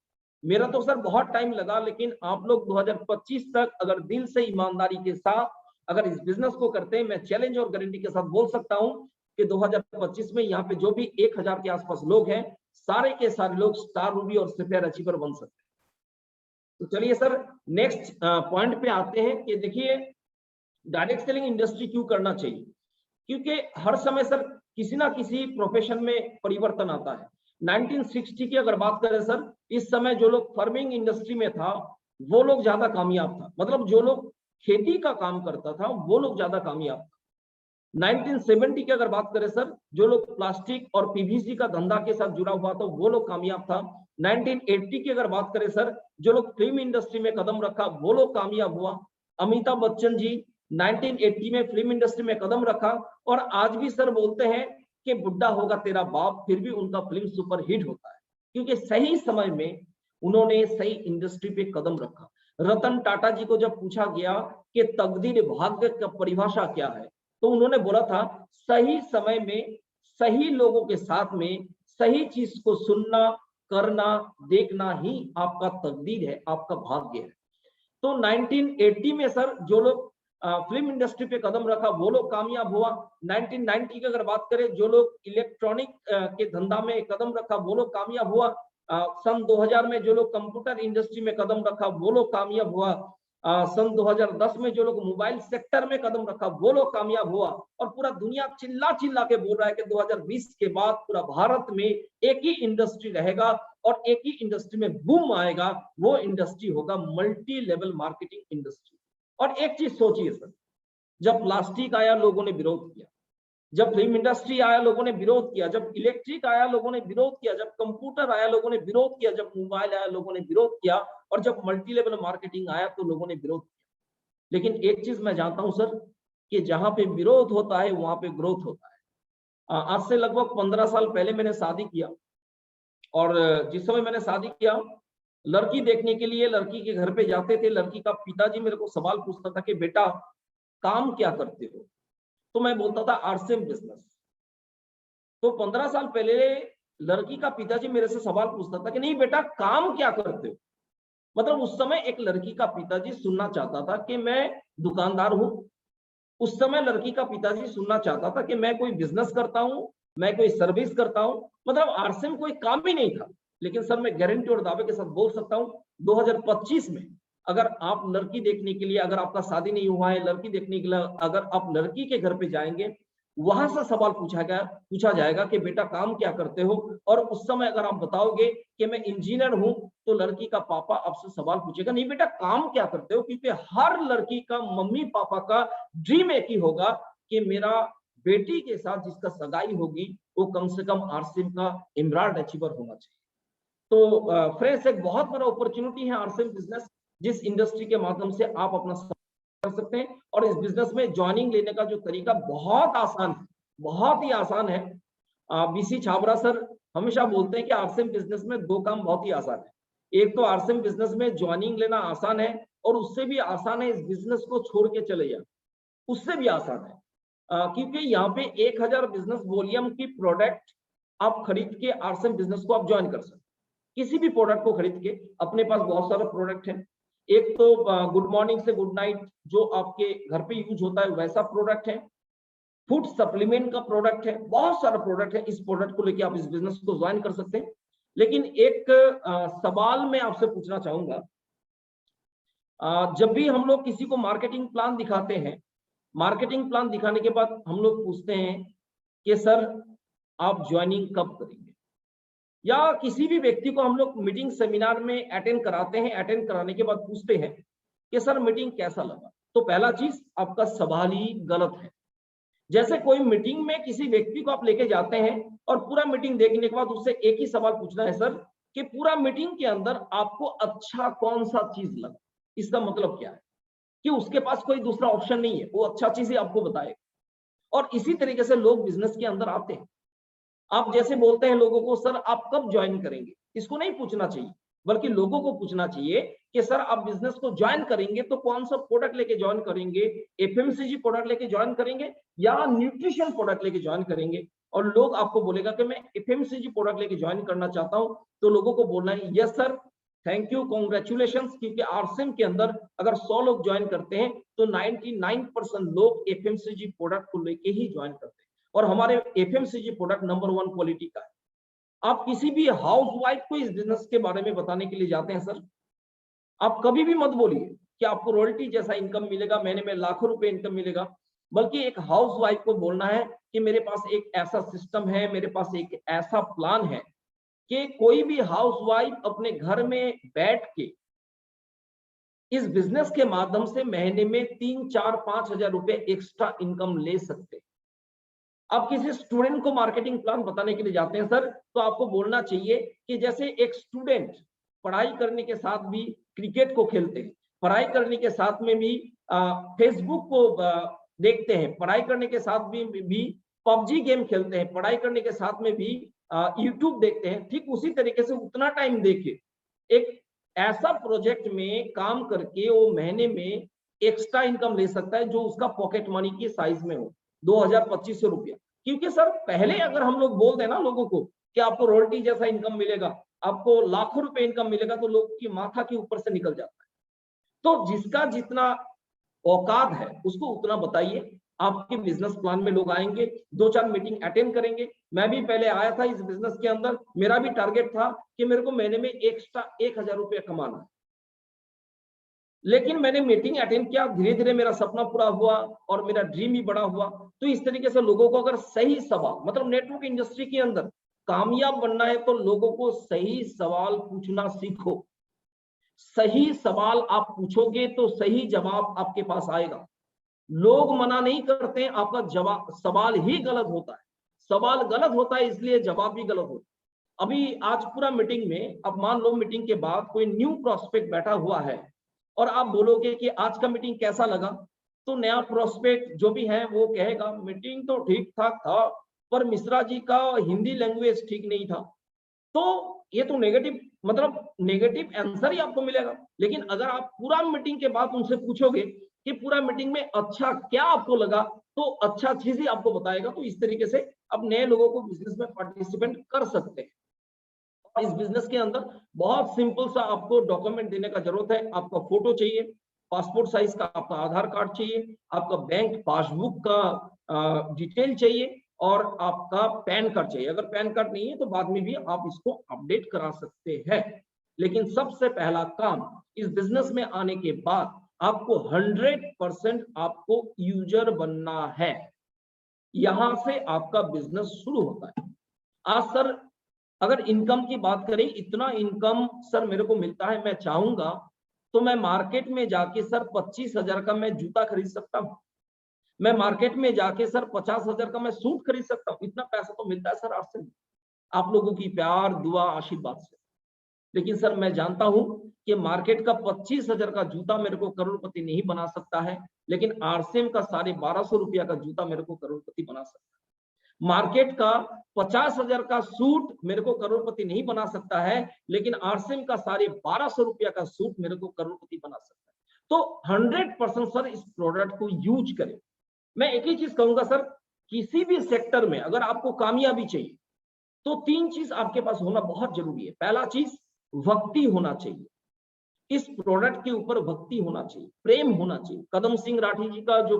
मेरा तो सर बहुत टाइम लगा, लेकिन आप लोग 2025 तक अगर दिल से ईमानदारी के साथ अगर इस बिजनेस को करते हैं, मैं चैलेंज और गारंटी के साथ बोल सकता हूं कि 2025 में यहाँ पे जो भी 1000 के आसपास लोग हैं, सारे के सारे लोग स्टार रूबी और सेफेयर अचीवर बन सकते हैं। तो चलिए सर नेक्स्ट पॉइंट पे आते हैं कि देखिए डायरेक्ट सेलिंग इंडस्ट्री क्यों करना चाहिए। क्योंकि हर समय सर किसी ना किसी प्रोफेशन में परिवर्तन आता है। 1960 की अगर बात करें सर, इस समय जो लोग फार्मिंग इंडस्ट्री में था वो लोग ज्यादा कामयाब था, मतलब जो लोग खेती का काम करता था वो लोग ज्यादा कामयाब था। 1970 की अगर बात करें सर, जो लोग प्लास्टिक और PVC का धंधा के साथ जुड़ा हुआ था वो लोग कामयाब था। 1980 की अगर बात करें सर, जो लोग फिल्म इंडस्ट्री में कदम रखा वो लोग कामयाब हुआ। अमिताभ बच्चन जी 1980 में फिल्म इंडस्ट्री में कदम रखा, और आज भी सर बोलते हैं कि बुढ़ा होगा तेरा बाप, फिर भी उनका फिल्म सुपर हिट होता है, क्योंकि सही समय में उन्होंने सही इंडस्ट्री पे कदम रखा। रतन टाटा जी को जब पूछा गया कि तकदीर भाग्य का परिभाषा क्या है, तो उन्होंने बोला था सही समय में सही लोगों के साथ में सही चीज को सुनना, करना, देखना ही आपका तकदीर है, आपका भाग्य है। तो 1980 में सर जो लोग फिल्म इंडस्ट्री पे कदम रखा वो लोग कामयाब हुआ। 1990 की अगर बात करें, जो लोग इलेक्ट्रॉनिक के धंधा में कदम रखा वो लोग कामयाब हुआ। सन 2000 में जो लोग कंप्यूटर इंडस्ट्री में कदम रखा वो लोग कामयाब हुआ। सन 2010 में जो लोग मोबाइल सेक्टर में कदम रखा वो लोग कामयाब हुआ। और पूरा दुनिया चिल्ला चिल्ला के बोल रहा है कि 2020 के बाद पूरा भारत में एक ही इंडस्ट्री रहेगा और एक ही इंडस्ट्री में बूम आएगा, वो इंडस्ट्री होगा मल्टी लेवल मार्केटिंग इंडस्ट्री। और एक चीज सोचिए सर, जब प्लास्टिक आया लोगों ने विरोध किया, जब फिल्म इंडस्ट्री आया लोगों ने विरोध किया, जब इलेक्ट्रिक आया लोगों ने विरोध किया, जब कंप्यूटर आया लोगों ने विरोध किया, जब मोबाइल आया लोगों ने विरोध किया, और जब मल्टी लेवल मार्केटिंग आया तो लोगों ने विरोध किया। लेकिन एक चीज मैं जानता हूं सर कि जहां पे विरोध होता है वहां पे ग्रोथ होता है। आज से लगभग 15 साल पहले मैंने शादी किया, और जिस समय मैंने शादी किया, लड़की देखने के लिए लड़की के घर पे जाते थे, लड़की का पिताजी मेरे को सवाल पूछता था कि बेटा काम क्या करते हो, तो मैं बोलता था RCM बिजनेस। तो 15 साल पहले लड़की का पिताजी मेरे से सवाल पूछता था कि नहीं बेटा काम क्या करते हो। मतलब उस समय एक लड़की का पिताजी सुनना चाहता था कि मैं दुकानदार हूं, उस समय लड़की का पिताजी सुनना चाहता था कि मैं कोई बिजनेस करता हूं, मैं कोई सर्विस करता हूं। मतलब RCM कोई काम ही नहीं था। लेकिन सर मैं गारंटी और दावे के साथ बोल सकता हूं 2025 में अगर आप लड़की देखने के लिए, अगर आपका शादी नहीं हुआ है, लड़की देखने के लिए अगर आप लड़की के घर पे जाएंगे, वहां से सवाल पूछा जाएगा कि बेटा काम क्या करते हो, और उस समय अगर आप बताओगे कि मैं इंजीनियर हूं, तो लड़की का पापा आपसे सवाल पूछेगा नहीं बेटा काम क्या करते हो, क्योंकि हर लड़की का मम्मी पापा का ड्रीम एक ही होगा कि मेरा बेटी के साथ जिसका सगाई होगी वो कम से कम आरसीएम का एमराल्ड अचीवर होना चाहिए। तो फ्रेंड्स, एक बहुत बड़ा अपॉर्चुनिटी है आरसीएम बिजनेस, जिस इंडस्ट्री के माध्यम से आप अपना कर सकते हैं। और इस बिजनेस में ज्वाइनिंग लेने का जो तरीका बहुत आसान है, बहुत ही आसान है। बीसी छाबरा सर हमेशा बोलते हैं कि आरसीएम बिजनेस में दो काम बहुत ही आसान है। एक तो आरसीएम बिजनेस में ज्वाइनिंग लेना आसान है, और उससे भी आसान है इस बिजनेस को छोड़ के चले जाए, उससे भी आसान है। क्योंकि यहाँ पे 1000 बिजनेस वॉल्यूम की प्रोडक्ट आप खरीद के आरसीएम बिजनेस को आप ज्वाइन कर सकते हैं। किसी भी प्रोडक्ट को खरीद के, अपने पास बहुत सारे प्रोडक्ट हैं। एक तो गुड मॉर्निंग से गुड नाइट जो आपके घर पे यूज होता है वैसा प्रोडक्ट है, फूड सप्लीमेंट का प्रोडक्ट है, बहुत सारा प्रोडक्ट है। इस प्रोडक्ट को लेके आप इस बिजनेस को ज्वाइन कर सकते हैं। लेकिन एक सवाल मैं आपसे पूछना चाहूंगा, जब भी हम लोग किसी को मार्केटिंग प्लान दिखाते हैं, मार्केटिंग प्लान दिखाने के बाद हम लोग पूछते हैं कि सर आप ज्वाइनिंग कब करेंगे, या किसी भी व्यक्ति को हम लोग मीटिंग सेमिनार में अटेंड कराते हैं, अटेंड कराने के बाद पूछते हैं कि सर मीटिंग कैसा लगा, तो पहला चीज आपका सवाल ही गलत है। जैसे कोई मीटिंग में किसी व्यक्ति को आप लेके जाते हैं और पूरा मीटिंग देखने के बाद उससे एक ही सवाल पूछना है, सर कि पूरा मीटिंग के अंदर आपको अच्छा कौन सा चीज लगा। इसका मतलब क्या है कि उसके पास कोई दूसरा ऑप्शन नहीं है, वो अच्छा चीज ही आपको बताएगा। और इसी तरीके से लोग बिजनेस के अंदर आते हैं। आप जैसे बोलते हैं लोगों को सर आप कब ज्वाइन करेंगे, इसको नहीं पूछना चाहिए, बल्कि लोगों को पूछना चाहिए कि सर आप बिजनेस को ज्वाइन करेंगे तो कौन सा प्रोडक्ट लेके ज्वाइन करेंगे, एफएमसीजी प्रोडक्ट लेके ज्वाइन करेंगे या न्यूट्रिशन प्रोडक्ट लेके ज्वाइन करेंगे। और लोग आपको बोलेगा कि मैं एफएमसीजी प्रोडक्ट लेके ज्वाइन करना चाहता हूं, तो लोगों को बोलना है yes sir, thank you, congratulation, क्योंकि आरसीएम के अंदर अगर 100 लोग ज्वाइन करते हैं तो 99% लोग एफएमसीजी प्रोडक्ट को लेके ही ज्वाइन करते हैं। और हमारे एफएमसीजी प्रोडक्ट नंबर 1 क्वालिटी का है। आप किसी भी हाउसवाइफ को इस बिजनेस के बारे में बताने के लिए जाते हैं सर, आप कभी भी मत बोलिए कि आपको रॉयल्टी जैसा इनकम मिलेगा, महीने में लाखों रुपए इनकम मिलेगा, बल्कि एक हाउसवाइफ को बोलना है कि मेरे पास एक ऐसा सिस्टम है, मेरे पास एक ऐसा प्लान है कि कोई भी हाउसवाइफ अपने घर में बैठ के इस बिजनेस के माध्यम से महीने में 3, 4, 5 हजार रुपए एक्स्ट्रा इनकम ले सकते हैं। आप किसी स्टूडेंट को मार्केटिंग प्लान बताने के लिए जाते हैं सर, तो आपको बोलना चाहिए कि जैसे एक स्टूडेंट पढ़ाई करने के साथ भी क्रिकेट को खेलते हैं, पढ़ाई करने के साथ में भी फेसबुक को देखते हैं, पढ़ाई करने के साथ भी पबजी गेम खेलते हैं, पढ़ाई करने के साथ में भी यूट्यूब देखते हैं, ठीक उसी तरीके से उतना टाइम देके एक ऐसा प्रोजेक्ट में काम करके वो महीने में एक्स्ट्रा इनकम ले सकता है जो उसका पॉकेट मनी की साइज में हो, 2000-2500 रुपया। क्योंकि सर पहले अगर हम लोग बोल दें ना लोगों को कि आपको रॉयल्टी जैसा इनकम मिलेगा, आपको लाखों रुपए इनकम मिलेगा, तो लोग की माथा के ऊपर से निकल जाता है। तो जिसका जितना औकात है उसको उतना बताइए। आपके बिजनेस प्लान में लोग आएंगे, 2-4 मीटिंग अटेंड करेंगे। मैं भी पहले आया था इस बिजनेस के अंदर, मेरा भी टारगेट था कि मेरे को महीने में एक्स्ट्रा 1000 रुपया कमाना है। लेकिन मैंने मीटिंग अटेंड किया, धीरे धीरे मेरा सपना पूरा हुआ और मेरा ड्रीम भी बड़ा हुआ। तो इस तरीके से लोगों को अगर सही सवाल, मतलब नेटवर्क इंडस्ट्री के अंदर कामयाब बनना है तो लोगों को सही सवाल पूछना सीखो। सही सवाल आप पूछोगे तो सही जवाब आपके पास आएगा। लोग मना नहीं करते, आपका जवाब सवाल ही गलत होता है। सवाल गलत होता है इसलिए जवाब भी गलत होता है। अभी आज पूरा मीटिंग में, अब मान लो मीटिंग के बाद कोई न्यू प्रोस्पेक्ट बैठा हुआ है और आप बोलोगे कि आज का मीटिंग कैसा लगा, तो नया प्रोस्पेक्ट जो भी है वो कहेगा मीटिंग तो ठीक ठाक था, पर मिश्रा जी का हिंदी लैंग्वेज ठीक नहीं था। तो ये तो नेगेटिव, मतलब नेगेटिव आंसर ही आपको मिलेगा। लेकिन अगर आप पूरा मीटिंग के बाद उनसे पूछोगे कि पूरा मीटिंग में अच्छा क्या आपको लगा, तो अच्छा चीज ही आपको बताएगा। तो इस तरीके से अब नए लोगों को बिजनेस में पार्टिसिपेंट कर सकते हैं। इस बिजनेस के अंदर बहुत सिंपल सा आपको डॉक्यूमेंट देने का जरूरत है। आपका फोटो चाहिए, पासपोर्ट साइज का आपका आधार कार्ड चाहिए, आपका बैंक पासबुक का डिटेल चाहिए और आपका पैन कार्ड चाहिए। अगर पैन कार्ड नहीं है तो बाद में भी आप इसको अपडेट करा सकते हैं। लेकिन सबसे पहला काम इस बिजनेस में आने के बाद आपको 100% आपको यूजर बनना है। यहां से आपका बिजनेस शुरू होता है। आज सर अगर इनकम की बात करें, इतना इनकम सर मेरे को मिलता है, मैं चाहूंगा तो मैं मार्केट में जाके सर 25,000 का मैं जूता खरीद सकता हूँ, मैं मार्केट में जाके सर 50,000 का मैं सूट खरीद सकता हूँ। इतना पैसा तो मिलता है सर आपसे, आप लोगों की प्यार, दुआ, आशीर्वाद से। लेकिन सर मैं जानता हूं कि मार्केट का 25,000 का जूता मेरे को करोड़पति नहीं बना सकता है, लेकिन आरसीएम का 1250 रुपया का जूता मेरे को करोड़पति बना सकता है। मार्केट का 50,000 का सूट मेरे को करोड़पति नहीं बना सकता है, लेकिन आरसीएम का 1250 रुपया का सूट मेरे को करोड़पति बना सकता है। तो 100% सर इस प्रोडक्ट को यूज करें। मैं एक ही चीज कहूंगा सर, किसी भी सेक्टर में अगर आपको कामयाबी चाहिए तो 3 चीज आपके पास होना बहुत जरूरी है। पहला चीज भक्ति होना चाहिए, इस प्रोडक्ट के ऊपर भक्ति होना चाहिए, प्रेम होना चाहिए। कदम सिंह राठी जी का जो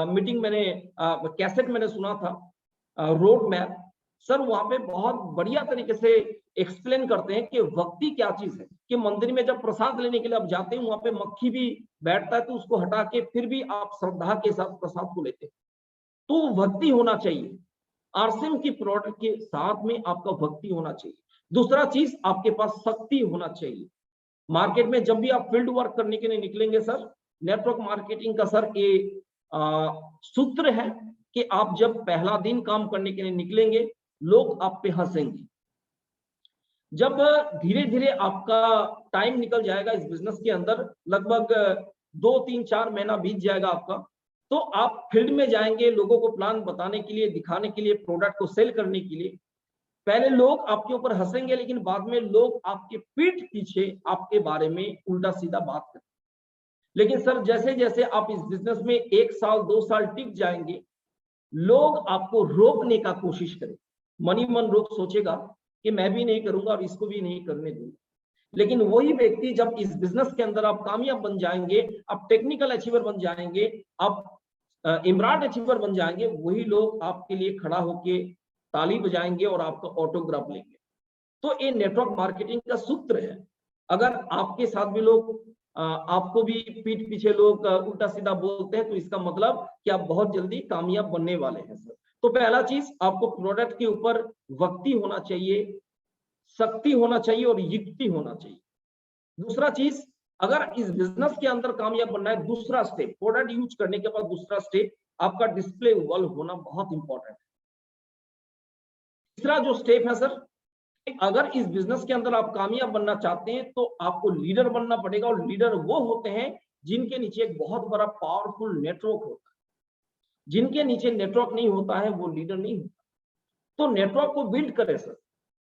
मीटिंग मैंने कैसेट मैंने सुना था, रोड मैप, सर वहां पे बहुत बढ़िया तरीके से एक्सप्लेन करते हैं कि भक्ति क्या चीज है। कि मंदिर में जब प्रसाद लेने के लिए आप जाते हैं, वहां पे मक्खी भी बैठता है, तो उसको हटा के फिर भी आप श्रद्धा के साथ प्रसाद को लेते हैं। तो भक्ति होना चाहिए, आरसीएम की प्रोडक्ट के साथ में आपका भक्ति होना चाहिए। दूसरा चीज, आपके पास शक्ति होना चाहिए। मार्केट में जब भी आप फील्ड वर्क करने के लिए निकलेंगे सर, नेटवर्क मार्केटिंग का सर ये सूत्र है कि आप जब पहला दिन काम करने के लिए निकलेंगे, लोग आप पे हंसेंगे। जब धीरे धीरे आपका टाइम निकल जाएगा इस बिजनेस के अंदर, लगभग 2, 3, 4 महीना बीत जाएगा आपका, तो आप फील्ड में जाएंगे लोगों को प्लान बताने के लिए, दिखाने के लिए, प्रोडक्ट को सेल करने के लिए। पहले लोग आपके ऊपर हंसेंगे, लेकिन बाद में लोग आपके पीठ पीछे आपके बारे में उल्टा सीधा बात करेंगे। लेकिन सर जैसे जैसे आप इस बिजनेस में 1 साल 2 साल टिक जाएंगे, लोग आपको रोकने का कोशिश करें। मनी मन रोक सोचेगा कि मैं भी नहीं करूंगा और इसको भी नहीं करने दूंगा। लेकिन वही व्यक्ति जब इस बिजनेस के अंदर आप कामयाब बन जाएंगे, आप टेक्निकल अचीवर बन जाएंगे, आप इमरान अचीवर बन जाएंगे, वही लोग आपके लिए खड़ा होके ताली बजाएंगे और आपका ऑटोग्राफ लेंगे। तो ये नेटवर्क मार्केटिंग का सूत्र है। अगर आपके साथ भी लोग आपको भी पीठ पीछे लोग उल्टा सीधा बोलते हैं, तो इसका मतलब कि आप बहुत जल्दी कामयाब बनने वाले हैं सर। तो पहला चीज, आपको प्रोडक्ट के ऊपर भक्ति होना चाहिए, शक्ति होना चाहिए और युक्ति होना चाहिए। दूसरा चीज, अगर इस बिजनेस के अंदर कामयाब बनना है, दूसरा स्टेप, प्रोडक्ट यूज करने के बाद दूसरा स्टेप, आपका डिस्प्ले वॉल होना बहुत इंपॉर्टेंट है। तीसरा जो स्टेप है सर, अगर इस बिजनेस के अंदर आप कामयाब बनना चाहते हैं तो आपको लीडर बनना पड़ेगा। और लीडर वो होते हैं जिनके नीचे एक बहुत बड़ा पावरफुल नेटवर्क होता है। जिनके नीचे नेटवर्क नहीं होता है वो लीडर नहीं होता। तो नेटवर्क को बिल्ड करें सर,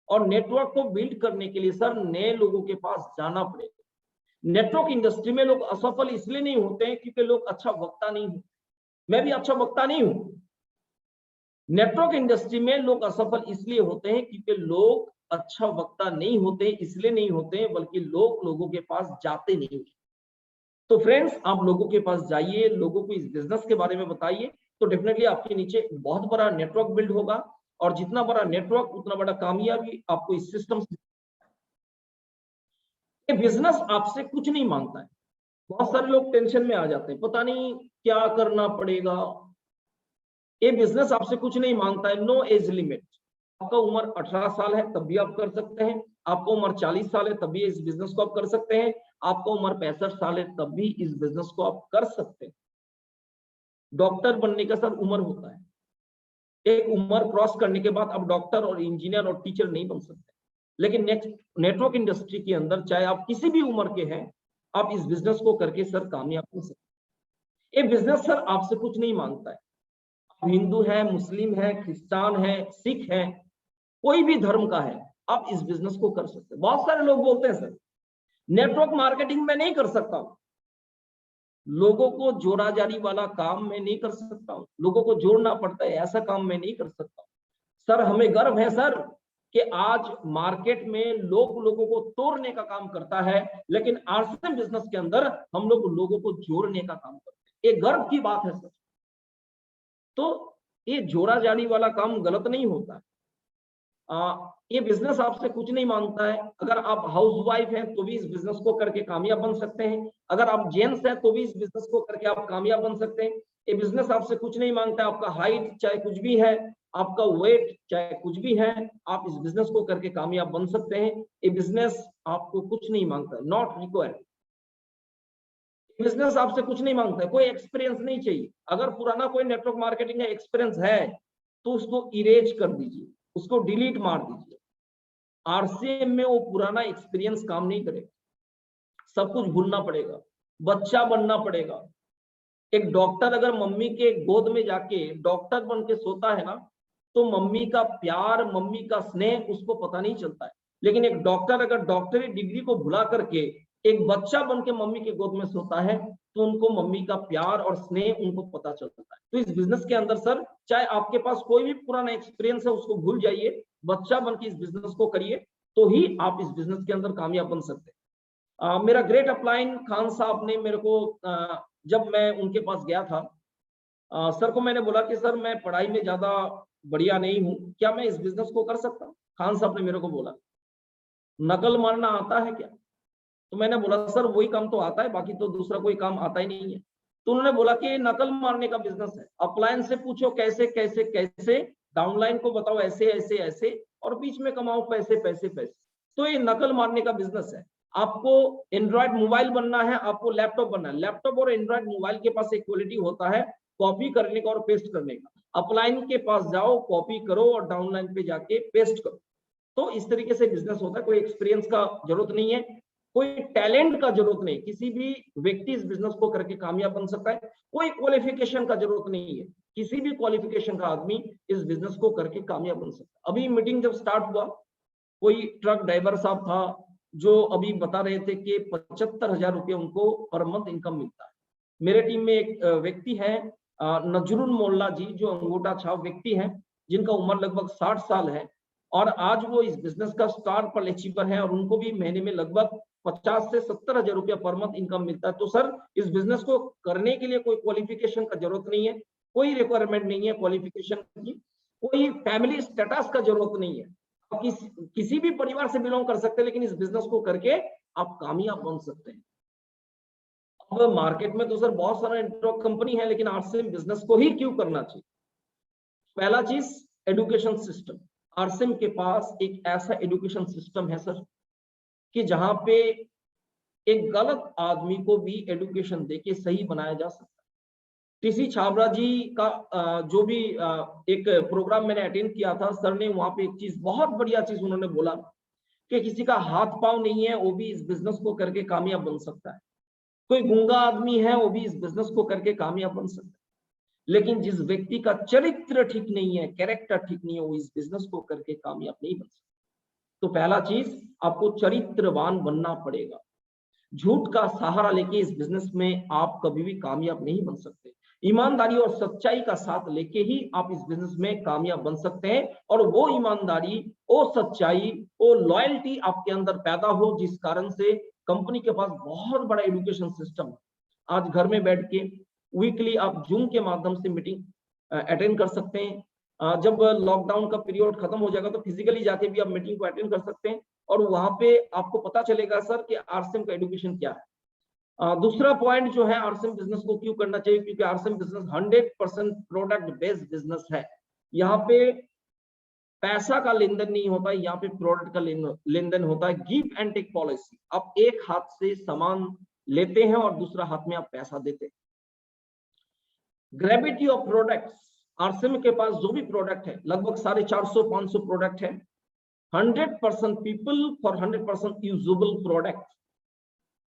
और नेटवर्क को बिल्ड करने के लिए सर नए लोगों के पास जाना पड़ेगा। नेटवर्क इंडस्ट्री में लोग असफल इसलिए नहीं होते हैं क्योंकि लोग अच्छा वक्ता नहीं होते। मैं भी अच्छा वक्ता नहीं हूं। नेटवर्क इंडस्ट्री में लोग असफल इसलिए होते हैं क्योंकि लोग अच्छा वक्ता नहीं होते, इसलिए नहीं होते, बल्कि लोग लोगों के पास जाते नहीं। तो फ्रेंड्स, आप लोगों के पास जाइए, लोगों को इस बिजनेस के बारे में बताइए, तो डेफिनेटली आपके नीचे बहुत बड़ा नेटवर्क बिल्ड होगा। और जितना बड़ा नेटवर्क उतना बड़ा कामयाबी आपको इस सिस्टम से। ये बिजनेस आपसे कुछ नहीं मांगता है। बहुत सारे लोग टेंशन में आ जाते हैं, पता नहीं क्या करना पड़ेगा। ये बिजनेस आपसे कुछ नहीं मांगता है। No age limit. आपका उम्र 18 साल है तब भी आप कर सकते हैं, आपका उम्र 40 साल है तब भी इस बिजनेस को आप कर सकते हैं, आपका उम्र 65 साल है तब भी इस बिजनेस को आप कर सकते हैं। डॉक्टर बनने का सर उम्र होता है, एक उम्र क्रॉस करने के बाद आप डॉक्टर और इंजीनियर और टीचर नहीं बन सकते। लेकिन नेटवर्क इंडस्ट्री के अंदर चाहे आप किसी भी उम्र के हैं, आप इस बिजनेस को करके सर कामयाब हो सकते। ये बिजनेस सर आपसे कुछ नहीं मांगता है। आप हिंदू है, मुस्लिम है, क्रिश्चियन है, सिख है, कोई भी धर्म का है, आप इस बिजनेस को कर सकते हैं। बहुत सारे लोग बोलते हैं सर नेटवर्क मार्केटिंग में नहीं कर सकता हूं, लोगों को जोड़ा जारी वाला काम मैं नहीं कर सकता हूं, लोगों को जोड़ना पड़ता है ऐसा काम मैं नहीं कर सकता। सर हमें गर्व है सर कि आज मार्केट में लोगों को तोड़ने का काम करता है, लेकिन आरसीएम बिजनेस के अंदर हम लोग लोगों को जोड़ने का काम करते हैं। ये गर्व की बात है सर। तो ये जोड़ा जारी वाला काम गलत नहीं होता है। ये बिजनेस आपसे कुछ नहीं मांगता है। अगर आप हाउस वाइफ हैं तो भी इस बिजनेस को करके कामयाब बन सकते हैं। अगर आप जेंट्स हैं तो भी इस बिजनेस को करके आप कामयाब बन सकते हैं। ये बिजनेस आपसे कुछ नहीं मांगता है। आपका हाइट चाहे कुछ भी है, आपका वेट चाहे कुछ भी है, आप इस बिजनेस को करके कामयाब बन सकते हैं। ये बिजनेस आपको कुछ नहीं मांगता, नॉट रिक्वायर्ड। बिजनेस आपसे कुछ नहीं मांगता है, कोई एक्सपीरियंस नहीं चाहिए। अगर पुराना कोई नेटवर्क मार्केटिंग का एक्सपीरियंस है तो उसको इरेज कर दीजिए, उसको डिलीट मार दीजिए। आरसीएम में वो पुराना एक्सपीरियंस काम नहीं करेगा, सब कुछ भूलना पड़ेगा, बच्चा बनना पड़ेगा। एक डॉक्टर अगर मम्मी के गोद में जाके डॉक्टर बन के सोता है ना, तो मम्मी का प्यार, मम्मी का स्नेह उसको पता नहीं चलता है। लेकिन एक डॉक्टर अगर डॉक्टरी डिग्री को भुला करके एक बच्चा बन के मम्मी के गोद में सोता है, तो उनको मम्मी का प्यार और स्नेह उनको पता चलता है। तो इस बिजनेस के अंदर सर, चाहे आपके पास कोई भी पुराना एक्सपीरियंस है उसको भूल जाइए, बच्चा बन के इस बिजनेस को करिए, तो ही आप इस बिजनेस के अंदर कामयाब बन सकते हैं। मेरा ग्रेट अपलाइन खान साहब ने मेरे को जब मैं उनके पास गया था, सर को मैंने बोला कि सर मैं पढ़ाई में ज्यादा बढ़िया नहीं हूँ, क्या मैं इस बिजनेस को कर सकता हूँ? खान साहब ने मेरे को बोला, नकल मारना आता है क्या? तो मैंने बोला सर वही काम तो आता है, बाकी तो दूसरा कोई काम आता ही नहीं है। तो उन्होंने बोला कि नकल मारने का बिजनेस है, अपलाइन से पूछो कैसे कैसे कैसे, डाउनलाइन को बताओ ऐसे ऐसे ऐसे, और बीच में कमाओ पैसे पैसे पैसे। तो ये नकल मारने का बिजनेस है। आपको एंड्रॉइड मोबाइल बनना है, आपको लैपटॉप बनना है। लैपटॉप और एंड्रॉइड मोबाइल के पास एक क्वालिटी होता है कॉपी करने का और पेस्ट करने का। अपलाइन के पास जाओ, कॉपी करो और डाउनलाइन पे जाके पेस्ट करो। तो इस तरीके से बिजनेस होता है। कोई एक्सपीरियंस का जरूरत नहीं है, कोई टैलेंट का जरूरत नहीं, किसी भी व्यक्ति इस बिजनेस को करके कामयाब बन सकता है। कोई क्वालिफिकेशन का जरूरत नहीं है, किसी भी क्वालिफिकेशन का आदमी इस बिजनेस को करके कामयाब बन सकता है। अभी मीटिंग जब स्टार्ट हुआ, कोई ट्रक ड्राइवर साहब था जो अभी बता रहे थे कि 75,000 रुपये उनको पर मंथ इनकम मिलता है। मेरे टीम में एक व्यक्ति है नजरुल मोल्ला जी, जो अंगूठा छाप व्यक्ति हैं, जिनका उम्र लगभग 60 साल है, और आज वो इस बिजनेस का स्टार पर अचीवर है, और उनको भी महीने में लगभग 50 से 70,000 रुपया पर मंथ इनकम मिलता है। तो सर, इस बिजनेस को करने के लिए कोई क्वालिफिकेशन का जरूरत नहीं है, कोई रिक्वायरमेंट नहीं है क्वालिफिकेशन की, कोई फैमिली स्टेटस का जरूरत नहीं है। आप किसी भी परिवार से बिलोंग कर सकते हैं, लेकिन इस बिजनेस को करके आप कामयाब बन सकते हैं। अब मार्केट में तो सर बहुत सारा नेटवर्क कंपनी है, लेकिन आरसीएम बिजनेस को ही क्यों करना चाहिए? पहला चीज, एजुकेशन सिस्टम। आरसीएम के पास एक ऐसा एजुकेशन सिस्टम है सर, कि जहां पे एक गलत आदमी को भी एजुकेशन देके सही बनाया जा सकता है। टीसी छाबड़ा जी का जो भी एक प्रोग्राम मैंने अटेंड किया था, सर ने वहां पे एक चीज, बहुत बढ़िया चीज उन्होंने बोला कि किसी का हाथ पांव नहीं है वो भी इस बिजनेस को करके कामयाब बन सकता है। कोई गूंगा आदमी है वो भी इस बिजनेस को करके कामयाब बन सकता है। लेकिन जिस व्यक्ति का चरित्र ठीक नहीं है, कैरेक्टर ठीक नहीं है, वो इस बिजनेस को करके कामयाब नहीं बन सकता। तो पहला चीज, आपको चरित्रवान बनना पड़ेगा। झूठ का सहारा लेके इस बिजनेस में आप कभी भी कामयाब नहीं बन सकते। ईमानदारी और सच्चाई का साथ लेके ही आप इस बिजनेस में कामयाब बन सकते हैं, और वो ईमानदारी, वो सच्चाई, वो लॉयल्टी आपके अंदर पैदा हो, जिस कारण से कंपनी के पास बहुत बड़ा एजुकेशन सिस्टम है। आज घर में बैठ के वीकली आप जूम के माध्यम से मीटिंग अटेंड कर सकते हैं। जब लॉकडाउन का पीरियड खत्म हो जाएगा तो फिजिकली जाके भी आप मीटिंग को अटेंड कर सकते हैं, और वहां पे आपको पता चलेगा सर कि आरसीएम का एजुकेशन क्या है। दूसरा पॉइंट जो है, आरसीएम बिजनेस को क्यों करना चाहिए? क्योंकि RCM business 100% product based business है। यहाँ पे पैसा का लेन देन नहीं होता है, यहाँ पे प्रोडक्ट का लेन देन होता है। Give and take policy. आप एक हाथ से सामान लेते हैं और दूसरा हाथ में आप पैसा देते हैं। Gravity of products. आरसीएम के पास जो भी प्रोडक्ट है, लगभग 450-500 प्रोडक्ट है। 100% पीपल फॉर 100% यूजेबल प्रोडक्ट।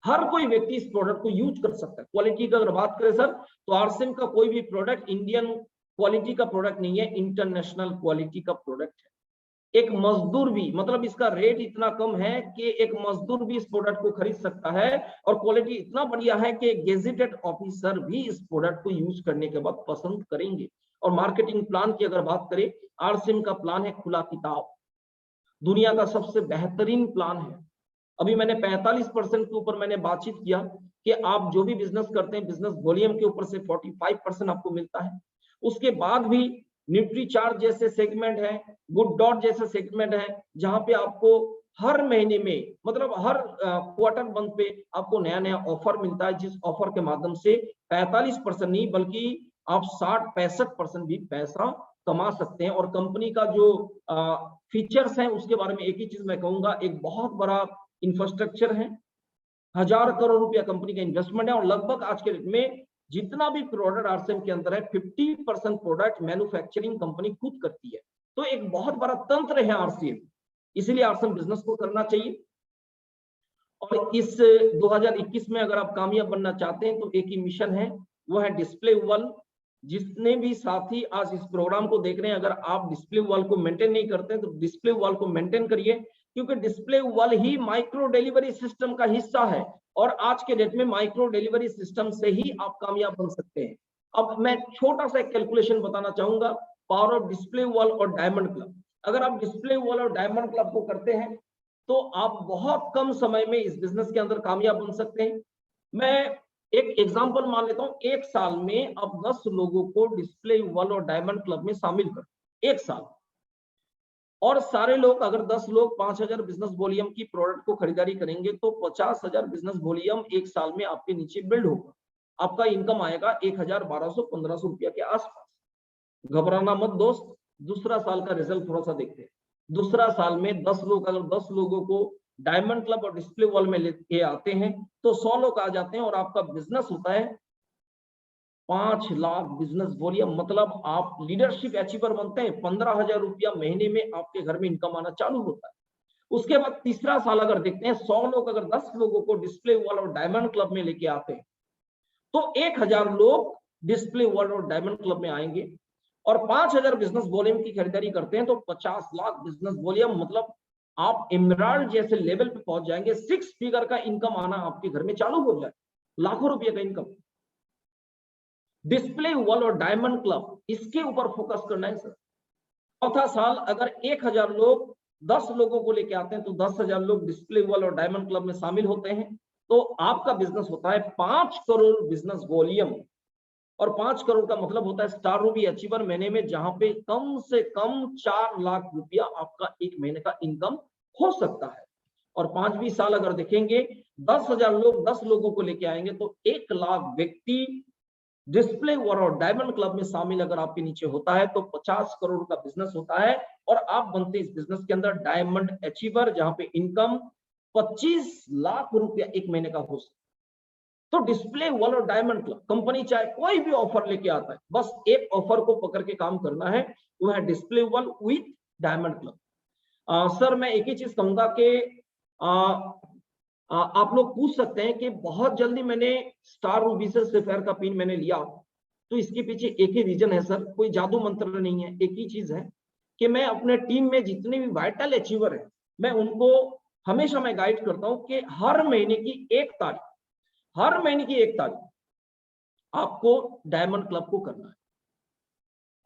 हर कोई व्यक्ति इस प्रोडक्ट को यूज कर सकता है। क्वालिटी की अगर बात करें सर, तो आरसीएम का कोई भी प्रोडक्ट इंडियन क्वालिटी का प्रोडक्ट नहीं है, इंटरनेशनल क्वालिटी का प्रोडक्ट है। एक मजदूर भी, मतलब इसका रेट इतना कम है कि एक मजदूर भी इस प्रोडक्ट को खरीद सकता है, और क्वालिटी इतना बढ़िया है कि गेजेटेड ऑफिसर भी इस प्रोडक्ट को यूज करने के बाद पसंद करेंगे। और मार्केटिंग प्लान की अगर बात करें, आरसीएम का प्लान है खुला किताब, दुनिया का सबसे बेहतरीन प्लान है। अभी मैंने 45% के ऊपर मैंने बातचीत किया कि आप जो भी बिजनेस करते हैं, बिजनेस वॉल्यूम के ऊपर से 45% आपको मिलता है। उसके बाद भी न्यूट्रीचार्ज जैसे सेगमेंट है, गुड डॉट जैसे सेगमेंट है, जहां पे आपको हर महीने में मतलब हर क्वार्टर मंथ पे आपको नया नया ऑफर मिलता है, जिस ऑफर के माध्यम से 45% नहीं बल्कि आप 60-65% भी पैसा कमा सकते हैं। और कंपनी का जो फीचर्स है उसके बारे में एक ही चीज मैं कहूंगा, एक बहुत बड़ा इंफ्रास्ट्रक्चर है, 1000 करोड़ रुपया कंपनी का इन्वेस्टमेंट है, और लगभग आज के डेट में जितना भी प्रोडक्ट आरसीएम के अंदर है 50% प्रोडक्ट मैन्युफैक्चरिंग कंपनी खुद करती है। तो एक बहुत बड़ा तंत्र है आरसीएम, इसीलिए आरसीएम बिजनेस को करना चाहिए। और इस 2021 में अगर आप कामयाब बनना चाहते हैं तो एक ही मिशन है, वो है डिस्प्ले वॉल। जितने भी साथी आज इस प्रोग्राम को देख रहे हैं, अगर आप डिस्प्ले वॉल को मेंटेन नहीं करते हैं तो डिस्प्ले वॉल को मेंटेन करिए, क्योंकि डिस्प्ले वॉल ही माइक्रो डिलीवरी सिस्टम का हिस्सा है, और आज के डेट में माइक्रो डिलीवरी सिस्टम से ही आप कामयाब बन सकते हैं। अब मैं छोटा सा एक कैलकुलेशन बताना चाहूंगा, पावर ऑफ डिस्प्ले वॉल और डायमंड क्लब। अगर आप डिस्प्ले वॉल और डायमंड क्लब को करते हैं तो आप बहुत कम समय में इस बिजनेस के अंदर कामयाब बन सकते हैं। मैं एक एग्जांपल मान लेता हूं, एक साल में आप 10 लोगों को डिस्प्ले वॉल और डायमंड क्लब में शामिल कर, एक साल, और सारे लोग अगर 10 लोग 5000 बिजनेस वॉल्यूम की प्रोडक्ट को खरीदारी करेंगे तो 50,000 बिजनेस वॉल्यूम एक साल में आपके नीचे बिल्ड होगा। आपका इनकम आएगा 1000-1200-1500 रुपया के आसपास। घबराना मत दोस्त, दूसरा साल का रिजल्ट थोड़ा सा देखते हैं। दूसरा साल में 10 लोग, अगर 10 लोगों को डायमंड क्लब और डिस्प्ले वॉल में लेके आते हैं तो 100 लोग आ जाते हैं, और आपका बिजनेस होता है 5 लाख बिजनेस वॉल्यूम। मतलब आप लीडरशिप अचीवर बनते हैं, 15,000 रुपया महीने में आपके घर में इनकम आना चालू होता है। उसके बाद तीसरा साल अगर देखते हैं, 100 लोग अगर 10 लोगों को डिस्प्ले वॉल और डायमंड क्लब में लेके आते हैं तो 1000 लोग डिस्प्ले वॉल और डायमंड क्लब में आएंगे, और 5000 बिजनेस वॉल्यूम की खरीदारी करते हैं तो 50 लाख बिजनेस वॉल्यूम, मतलब आप एमराल्ड जैसे लेवल पे पहुंच जाएंगे। 6 फिगर का इनकम आना आपके घर में चालू हो जाए, लाखों रुपए का इनकम। डिस्प्ले वॉल और डायमंड क्लब, इसके ऊपर फोकस करना है सर। चौथा साल अगर 1000 लोग 10 लोगों को लेके आते हैं तो 10,000 लोग डिस्प्ले वॉल और डायमंड क्लब में शामिल होते हैं, तो आपका बिजनेस होता है 5 करोड़ बिजनेस वॉल्यूम। और 5 करोड़ का मतलब होता है स्टार रूबी अचीवर महीने में, जहां पे कम से कम 4 लाख रुपया आपका एक महीने का इनकम हो सकता है। और 5वीं साल अगर देखेंगे, 10,000 लोग 10 लोगों को लेके आएंगे तो 1 लाख व्यक्ति डिस्प्ले वॉल और डायमंड क्लब में शामिल अगर आपके नीचे होता है तो 50 करोड़ का बिजनेस होता है, और आप बनते हैं इस बिजनेस के अंदर डायमंड अचीवर, जहां पे इनकम 25 लाख रुपया एक महीने का हो सकता है। तो डिस्प्ले वॉल और डायमंड क्लब कंपनी चाहे कोई भी ऑफर लेके आता है, बस एक ऑफर को पकड़ के काम करना है, वो है display wall with diamond club. Sir मैं एक ही चीज कहूंगा कि आप लोग पूछ सकते हैं कि बहुत जल्दी मैंने स्टार रूबी से सफेयर का पिन मैंने लिया, तो इसके पीछे एक ही रीजन है सर, कोई जादू मंत्र नहीं है। एक ही चीज है कि मैं अपने टीम में जितने भी वाइटल अचीवर है, मैं उनको हमेशा मैं गाइड करता हूं कि हर महीने की 1 तारीख, हर महीने की 1 तारीख आपको डायमंड क्लब को करना है।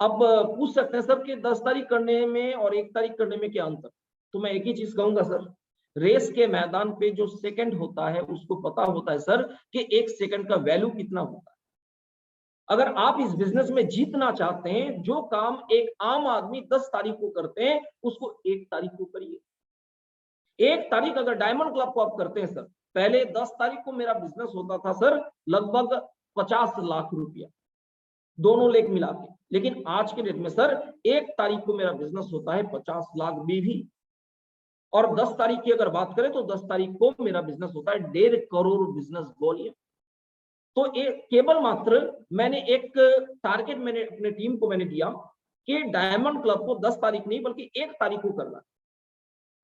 अब पूछ सकते हैं सर कि 10 तारीख करने में और 1 तारीख करने में क्या अंतर? तो मैं एक ही चीज कहूंगा सर, रेस के मैदान पे जो सेकंड होता है उसको पता होता है सर कि 1 सेकंड का वैल्यू कितना होता है। अगर आप इस बिजनेस में जीतना चाहते हैं, जो काम एक आम आदमी 10 तारीख को करते हैं उसको 1 तारीख को करिए। 1 तारीख अगर डायमंड क्लब को आप करते हैं सर, पहले 10 तारीख को मेरा बिजनेस होता था सर लगभग 50 लाख रुपया दोनों लेग मिला के, लेकिन आज के डेट में सर 1 तारीख को मेरा बिजनेस होता है 50 लाख भी। और 10 तारीख की अगर बात करें तो 10 तारीख को मेरा बिजनेस होता है 1.5 करोड़ बिजनेस वॉल्यूम। तो एक केवल मात्र मैंने एक टारगेट मैंने अपने टीम को मैंने दिया कि डायमंड क्लब को 10 तारीख नहीं बल्कि 1 तारीख को करना।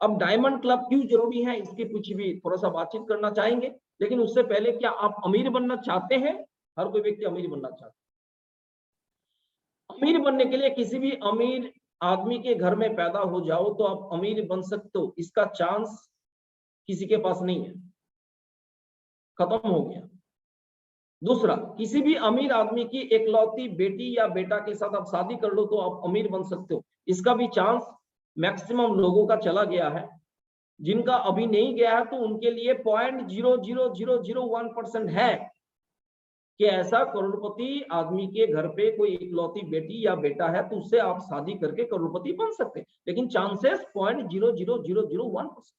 अब डायमंड क्लब क्यों जरूरी है इसके पीछे भी थोड़ा सा बातचीत करना चाहेंगे, लेकिन उससे पहले क्या आप अमीर बनना चाहते हैं? हर कोई व्यक्ति अमीर बनना चाहता है। अमीर बनने के लिए किसी भी अमीर आदमी के घर में पैदा हो जाओ तो आप अमीर बन सकते हो, इसका चांस किसी के पास नहीं है, खत्म हो गया। दूसरा, किसी भी अमीर आदमी की एकलौती बेटी या बेटा के साथ आप शादी कर लो तो आप अमीर बन सकते हो, इसका भी चांस मैक्सिमम लोगों का चला गया है। जिनका अभी नहीं गया है तो उनके लिए 0.00001% है। कि ऐसा करोड़पति आदमी के घर पे कोई इकलौती बेटी या बेटा है तो उससे आप शादी करके करोड़पति बन सकते हैं, लेकिन चांसेस 0.00001%।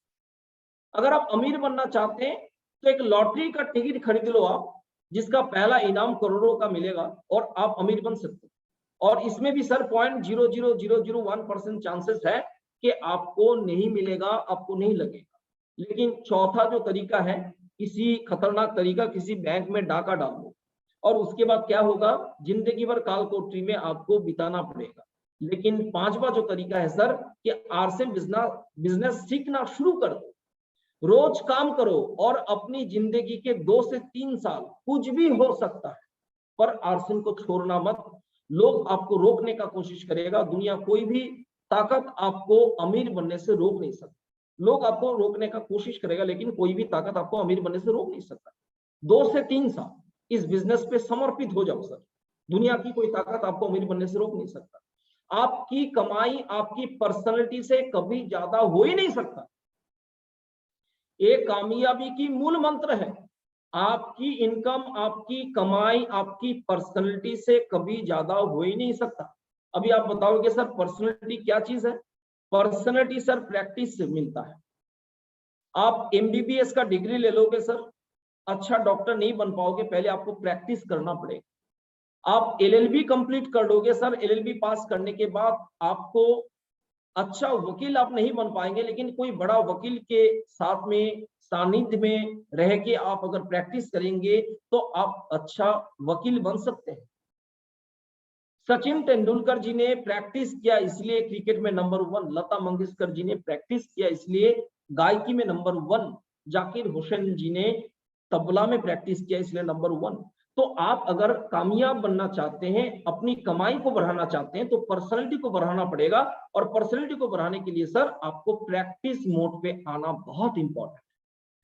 अगर आप अमीर बनना चाहते हैं तो एक लॉटरी का टिकट खरीद लो आप, जिसका पहला इनाम करोड़ों का मिलेगा और आप अमीर बन सकते हैं। और इसमें भी सर 0.00001% चांसेस है कि आपको नहीं मिलेगा, आपको नहीं लगेगा। लेकिन चौथा जो तरीका है, किसी खतरनाक तरीका, किसी बैंक में डाका डाल दो और उसके बाद क्या होगा, जिंदगी भर काल कोठरी में आपको बिताना पड़ेगा। लेकिन पांचवा जो तरीका है सर कि आरसीएम बिजनेस सीखना शुरू कर दो, रोज काम करो और अपनी जिंदगी के 2 से 3 साल कुछ भी हो सकता है, पर आरसीएम को छोड़ना मत। लोग आपको रोकने का कोशिश करेगा, दुनिया कोई भी ताकत आपको अमीर बनने से रोक नहीं सकती। लोग आपको रोकने का कोशिश करेगा, लेकिन कोई भी ताकत आपको अमीर बनने से रोक नहीं सकता। 2 से 3 साल इस बिजनेस पे समर्पित हो जाओ सर, दुनिया की कोई ताकत आपको अमीर बनने से रोक नहीं सकता। आपकी कमाई आपकी पर्सनैलिटी से कभी ज्यादा हो ही नहीं सकता। एक कामयाबी की मूल मंत्र है, आपकी इनकम, आपकी कमाई आपकी पर्सनैलिटी से कभी ज्यादा हो ही नहीं सकता। अभी आप बताओगे सर पर्सनैलिटी क्या चीज है? पर्सनैलिटी सर प्रैक्टिस से मिलता है। आप एमबीबीएस का डिग्री ले लोगे सर, अच्छा डॉक्टर नहीं बन पाओगे, पहले आपको प्रैक्टिस करना पड़ेगा। आप एलएलबी कंप्लीट कर लोगे सर, एलएलबी पास करने के बाद आपको अच्छा वकील आप नहीं बन पाएंगे, लेकिन कोई बड़ा वकील के साथ में सानिध्य में रह के आप अगर प्रैक्टिस करेंगे तो आप अच्छा वकील बन सकते हैं। सचिन तेंदुलकर जी ने प्रैक्टिस किया इसलिए क्रिकेट में नंबर 1, लता मंगेशकर जी ने प्रैक्टिस किया इसलिए गायकी में नंबर 1, जाकिर हुसैन जी ने तबला में प्रैक्टिस किया इसलिए नंबर 1। तो आप अगर कामयाब बनना चाहते हैं, अपनी कमाई को बढ़ाना चाहते हैं, तो पर्सनैलिटी को बढ़ाना पड़ेगा। और पर्सनैलिटी को बढ़ाने के लिए सर आपको प्रैक्टिस मोड पे आना बहुत इंपॉर्टेंट है।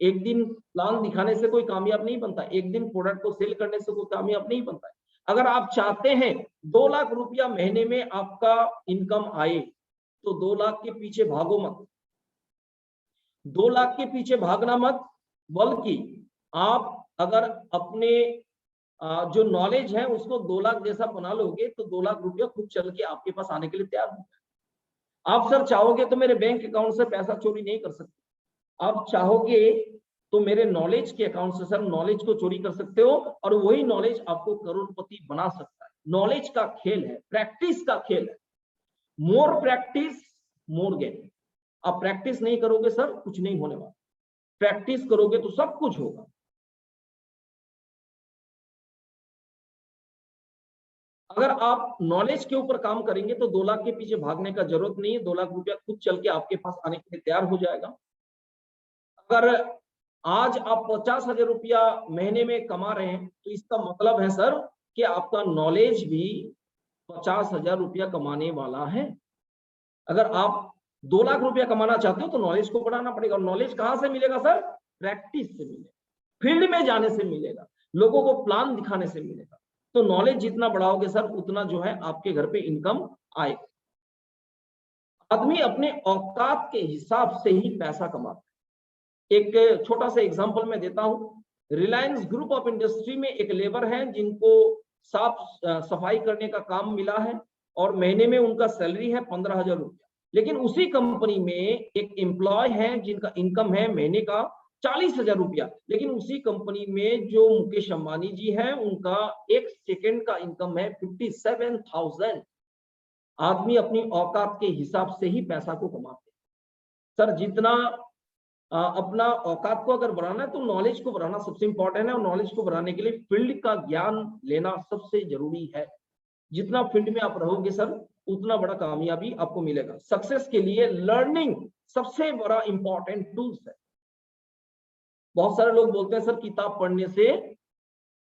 एक दिन प्लान दिखाने से कोई कामयाब नहीं बनता, एक दिन प्रोडक्ट को सेल करने से कोई कामयाब नहीं बनता है। अगर आप चाहते हैं 2 लाख रुपया महीने में आपका इनकम आए, तो 2 लाख के पीछे भागो मत, 2 लाख के पीछे भागना मत, बल्कि आप अगर अपने जो नॉलेज है उसको 2 लाख जैसा बना लोगे तो 2 लाख रुपया खुद चल के आपके पास आने के लिए तैयार हो जाए। आप सर चाहोगे तो मेरे बैंक अकाउंट से पैसा चोरी नहीं कर सकते, आप चाहोगे तो मेरे नॉलेज के अकाउंट से सर नॉलेज को चोरी कर सकते हो, और वही नॉलेज आपको करोड़पति बना सकता है। नॉलेज का खेल है, प्रैक्टिस का खेल है। More practice more gain. आप प्रैक्टिस नहीं करोगे सर कुछ नहीं होने वाला, प्रैक्टिस करोगे तो सब कुछ होगा। अगर आप नॉलेज के ऊपर काम करेंगे तो 2 लाख के पीछे भागने का जरूरत नहीं है, 2 लाख रुपया खुद चल के आपके पास आने के लिए तैयार हो जाएगा। अगर आज आप 50,000 रुपया महीने में कमा रहे हैं तो इसका मतलब है सर कि आपका नॉलेज भी 50,000 रुपया कमाने वाला है। अगर आप 2 लाख रुपया कमाना चाहते हो तो नॉलेज को बढ़ाना पड़ेगा। और नॉलेज कहां से मिलेगा सर? प्रैक्टिस से मिलेगा, फील्ड में जाने से मिलेगा, लोगों को प्लान दिखाने से मिलेगा। तो नॉलेज जितना बढ़ाओगे सर उतना जो है आपके घर पे इनकम आएगा। आदमी अपने औकात के हिसाब से ही पैसा कमाता है। एक छोटा सा एग्जांपल मैं देता हूं। रिलायंस ग्रुप ऑफ इंडस्ट्री में एक लेबर है जिनको साफ सफाई करने का काम मिला है और महीने में उनका सैलरी है 15,000 रुपया। लेकिन उसी कंपनी में एक एम्प्लॉय है जिनका इनकम है महीने का 40,000 रुपया। लेकिन उसी कंपनी में जो मुकेश अंबानी जी हैं उनका एक सेकंड का इनकम है 57,000। आदमी अपनी औकात के हिसाब से ही पैसा को कमाते हैं। सर जितना अपना औकात को अगर बढ़ाना है तो नॉलेज को बढ़ाना सबसे इंपॉर्टेंट है, और नॉलेज को बढ़ाने के लिए फील्ड का ज्ञान लेना सबसे जरूरी है। जितना फील्ड में आप रहोगे सर उतना बड़ा कामयाबी आपको मिलेगा। सक्सेस के लिए लर्निंग सबसे बड़ा इंपॉर्टेंट टूल्स है। बहुत सारे लोग बोलते हैं सर किताब पढ़ने से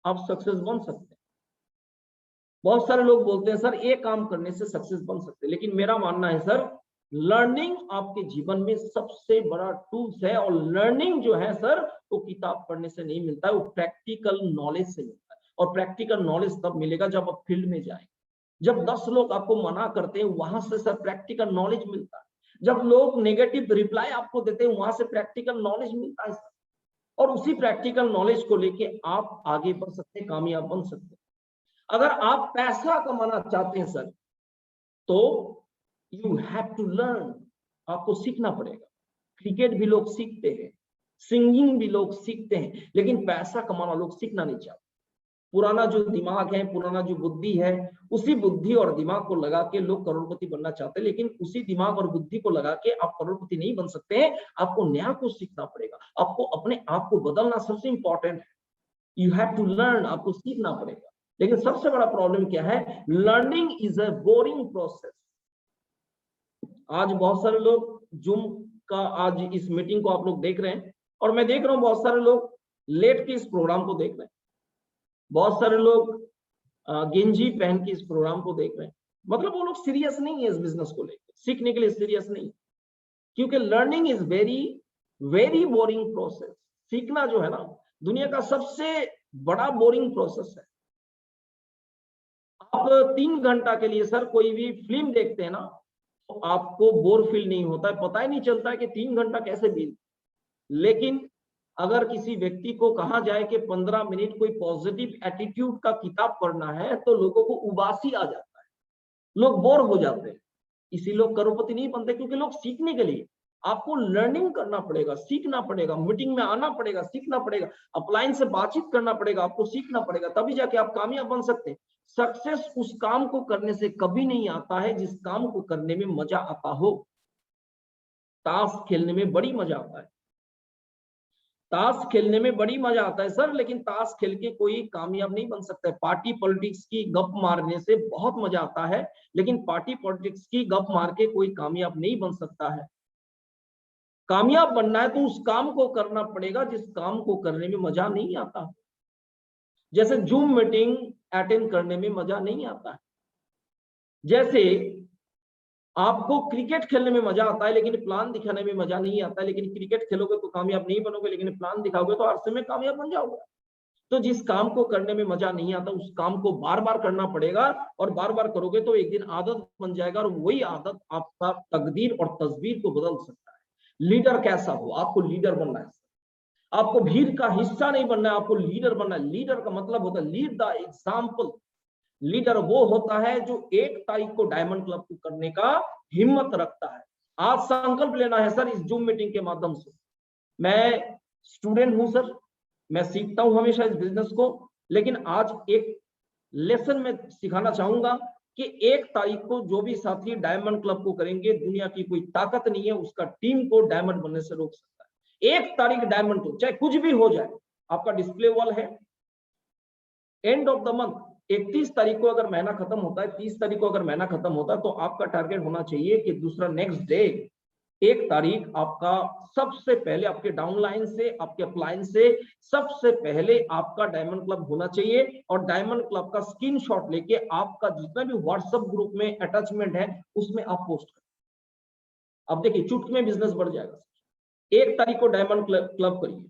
आप सक्सेस बन सकते हैं, बहुत सारे लोग बोलते हैं सर ये काम करने से सक्सेस बन सकते हैं। लेकिन मेरा मानना है सर लर्निंग आपके जीवन में सबसे बड़ा टूल्स है, और लर्निंग जो है सर वो किताब पढ़ने से नहीं मिलता है, वो प्रैक्टिकल नॉलेज से मिलता है। और प्रैक्टिकल नॉलेज तब मिलेगा जब आप फील्ड में जाएं। जब 10 लोग आपको मना करते हैं वहां से सर प्रैक्टिकल नॉलेज मिलता है। जब लोग नेगेटिव रिप्लाई आपको देते हैं वहां से प्रैक्टिकल नॉलेज मिलता है सर। और उसी प्रैक्टिकल नॉलेज को लेके आप आगे बढ़ सकते हैं, कामयाब बन सकते हैं। अगर आप पैसा कमाना चाहते हैं सर, तो यू हैव टू लर्न, आपको सीखना पड़ेगा। क्रिकेट भी लोग सीखते हैं, सिंगिंग भी लोग सीखते हैं, लेकिन पैसा कमाना लोग सीखना नहीं चाहते। पुराना जो दिमाग है, पुराना जो बुद्धि है, उसी बुद्धि और दिमाग को लगा के लोग करोड़पति बनना चाहते हैं, लेकिन उसी दिमाग और बुद्धि को लगा के आप करोड़पति नहीं बन सकते हैं। आपको नया कुछ सीखना पड़ेगा, आपको अपने आप को बदलना सबसे इंपॉर्टेंट है। यू हैव टू लर्न, आपको सीखना पड़ेगा। लेकिन सबसे बड़ा प्रॉब्लम क्या है? Learning is a boring process. आज बहुत सारे लोग जूम का, आज इस मीटिंग को आप लोग देख रहे हैं, और मैं देख रहा हूं बहुत सारे लोग लेट के इस प्रोग्राम को देख रहे हैं, बहुत सारे लोग गेंजी पहन के इस प्रोग्राम को देख रहे हैं। मतलब वो लोग सीरियस नहीं है इस बिजनेस को लेकर, सीखने के लिए सीरियस नहीं, क्योंकि learning is very very boring process. सीखना जो है ना, दुनिया का सबसे बड़ा बोरिंग प्रोसेस है। आप 3 घंटा के लिए सर कोई भी फिल्म देखते हैं ना, तो आपको बोर फील नहीं होता है, पता ही नहीं चलता है कि 3 घंटा कैसे बीत। लेकिन अगर किसी व्यक्ति को कहा जाए कि 15 मिनट कोई पॉजिटिव एटीट्यूड का किताब पढ़ना है, तो लोगों को उबासी आ जाता है, लोग बोर हो जाते हैं। इसी लोग करोड़पति नहीं बनते, क्योंकि लोग सीखने के लिए, आपको लर्निंग करना पड़ेगा, सीखना पड़ेगा, मीटिंग में आना पड़ेगा, सीखना पड़ेगा, अपलाइन से बातचीत करना पड़ेगा, आपको सीखना पड़ेगा, तभी जाके आप कामयाब बन सकते हैं। सक्सेस उस काम को करने से कभी नहीं आता है जिस काम को करने में मजा आता हो। ताश खेलने में बड़ी मजा आता है, ताश खेलने में बड़ी मजा आता है सर, लेकिन ताश खेल के कोई कामयाब नहीं बन सकता है। पार्टी पॉलिटिक्स की गप मारने से बहुत मजा आता है, लेकिन पार्टी पॉलिटिक्स की गप मार के कोई कामयाब नहीं बन सकता है। कामयाब बनना है तो उस काम को करना पड़ेगा जिस काम को करने में मजा नहीं आता। जैसे जूम मीटिंग अटेंड करने में मजा नहीं आता है, जैसे आपको क्रिकेट खेलने में मजा आता है लेकिन प्लान दिखाने में मजा नहीं आता है। लेकिन क्रिकेट खेलोगे तो कामयाब नहीं बनोगे, लेकिन प्लान दिखाओगे तो अरसे में कामयाब बन जाओगे। तो जिस काम को करने में मजा नहीं आता, उस काम को बार बार करना पड़ेगा, और बार बार करोगे तो एक दिन आदत बन जाएगा, और वही आदत आपका तकदीर और तस्वीर को बदल सकता है। लीडर कैसा हो? आपको लीडर बनना है, आपको भीड़ का हिस्सा नहीं बनना है, आपको लीडर बनना है। लीडर का मतलब होता है लीड द एग्जाम्पल। लीडर वो होता है जो 1 तारीख को डायमंड क्लब को करने का हिम्मत रखता है। आज संकल्प लेना है सर इस जूम मीटिंग के माध्यम से। मैं स्टूडेंट हूं सर, मैं सीखता हूं हमेशा इस बिजनेस को, लेकिन आज एक लेसन में सिखाना चाहूंगा कि 1 तारीख को जो भी साथी डायमंड क्लब को करेंगे, दुनिया की कोई ताकत नहीं है उसका टीम को डायमंड बनने से रोक सकता है। 1 तारीख डायमंड को, चाहे कुछ भी हो जाए। आपका डिस्प्ले वॉल है, एंड ऑफ द मंथ 31 तारीख को अगर महीना खत्म होता है, 30 तारीख को अगर महीना खत्म होता है, तो आपका टारगेट होना चाहिए कि दूसरा नेक्स्ट डे 1 तारीख आपका सबसे पहले आपके डाउनलाइन से, आपके अपलाइन से सबसे पहले आपका डायमंड क्लब होना चाहिए। और डायमंड क्लब का स्क्रीनशॉट लेके आपका जितना भी व्हाट्सएप ग्रुप में अटैचमेंट है उसमें आप पोस्ट करें। अब देखिए चुटकी में बिजनेस बढ़ जाएगा। 1 तारीख को डायमंड क्लब करिए।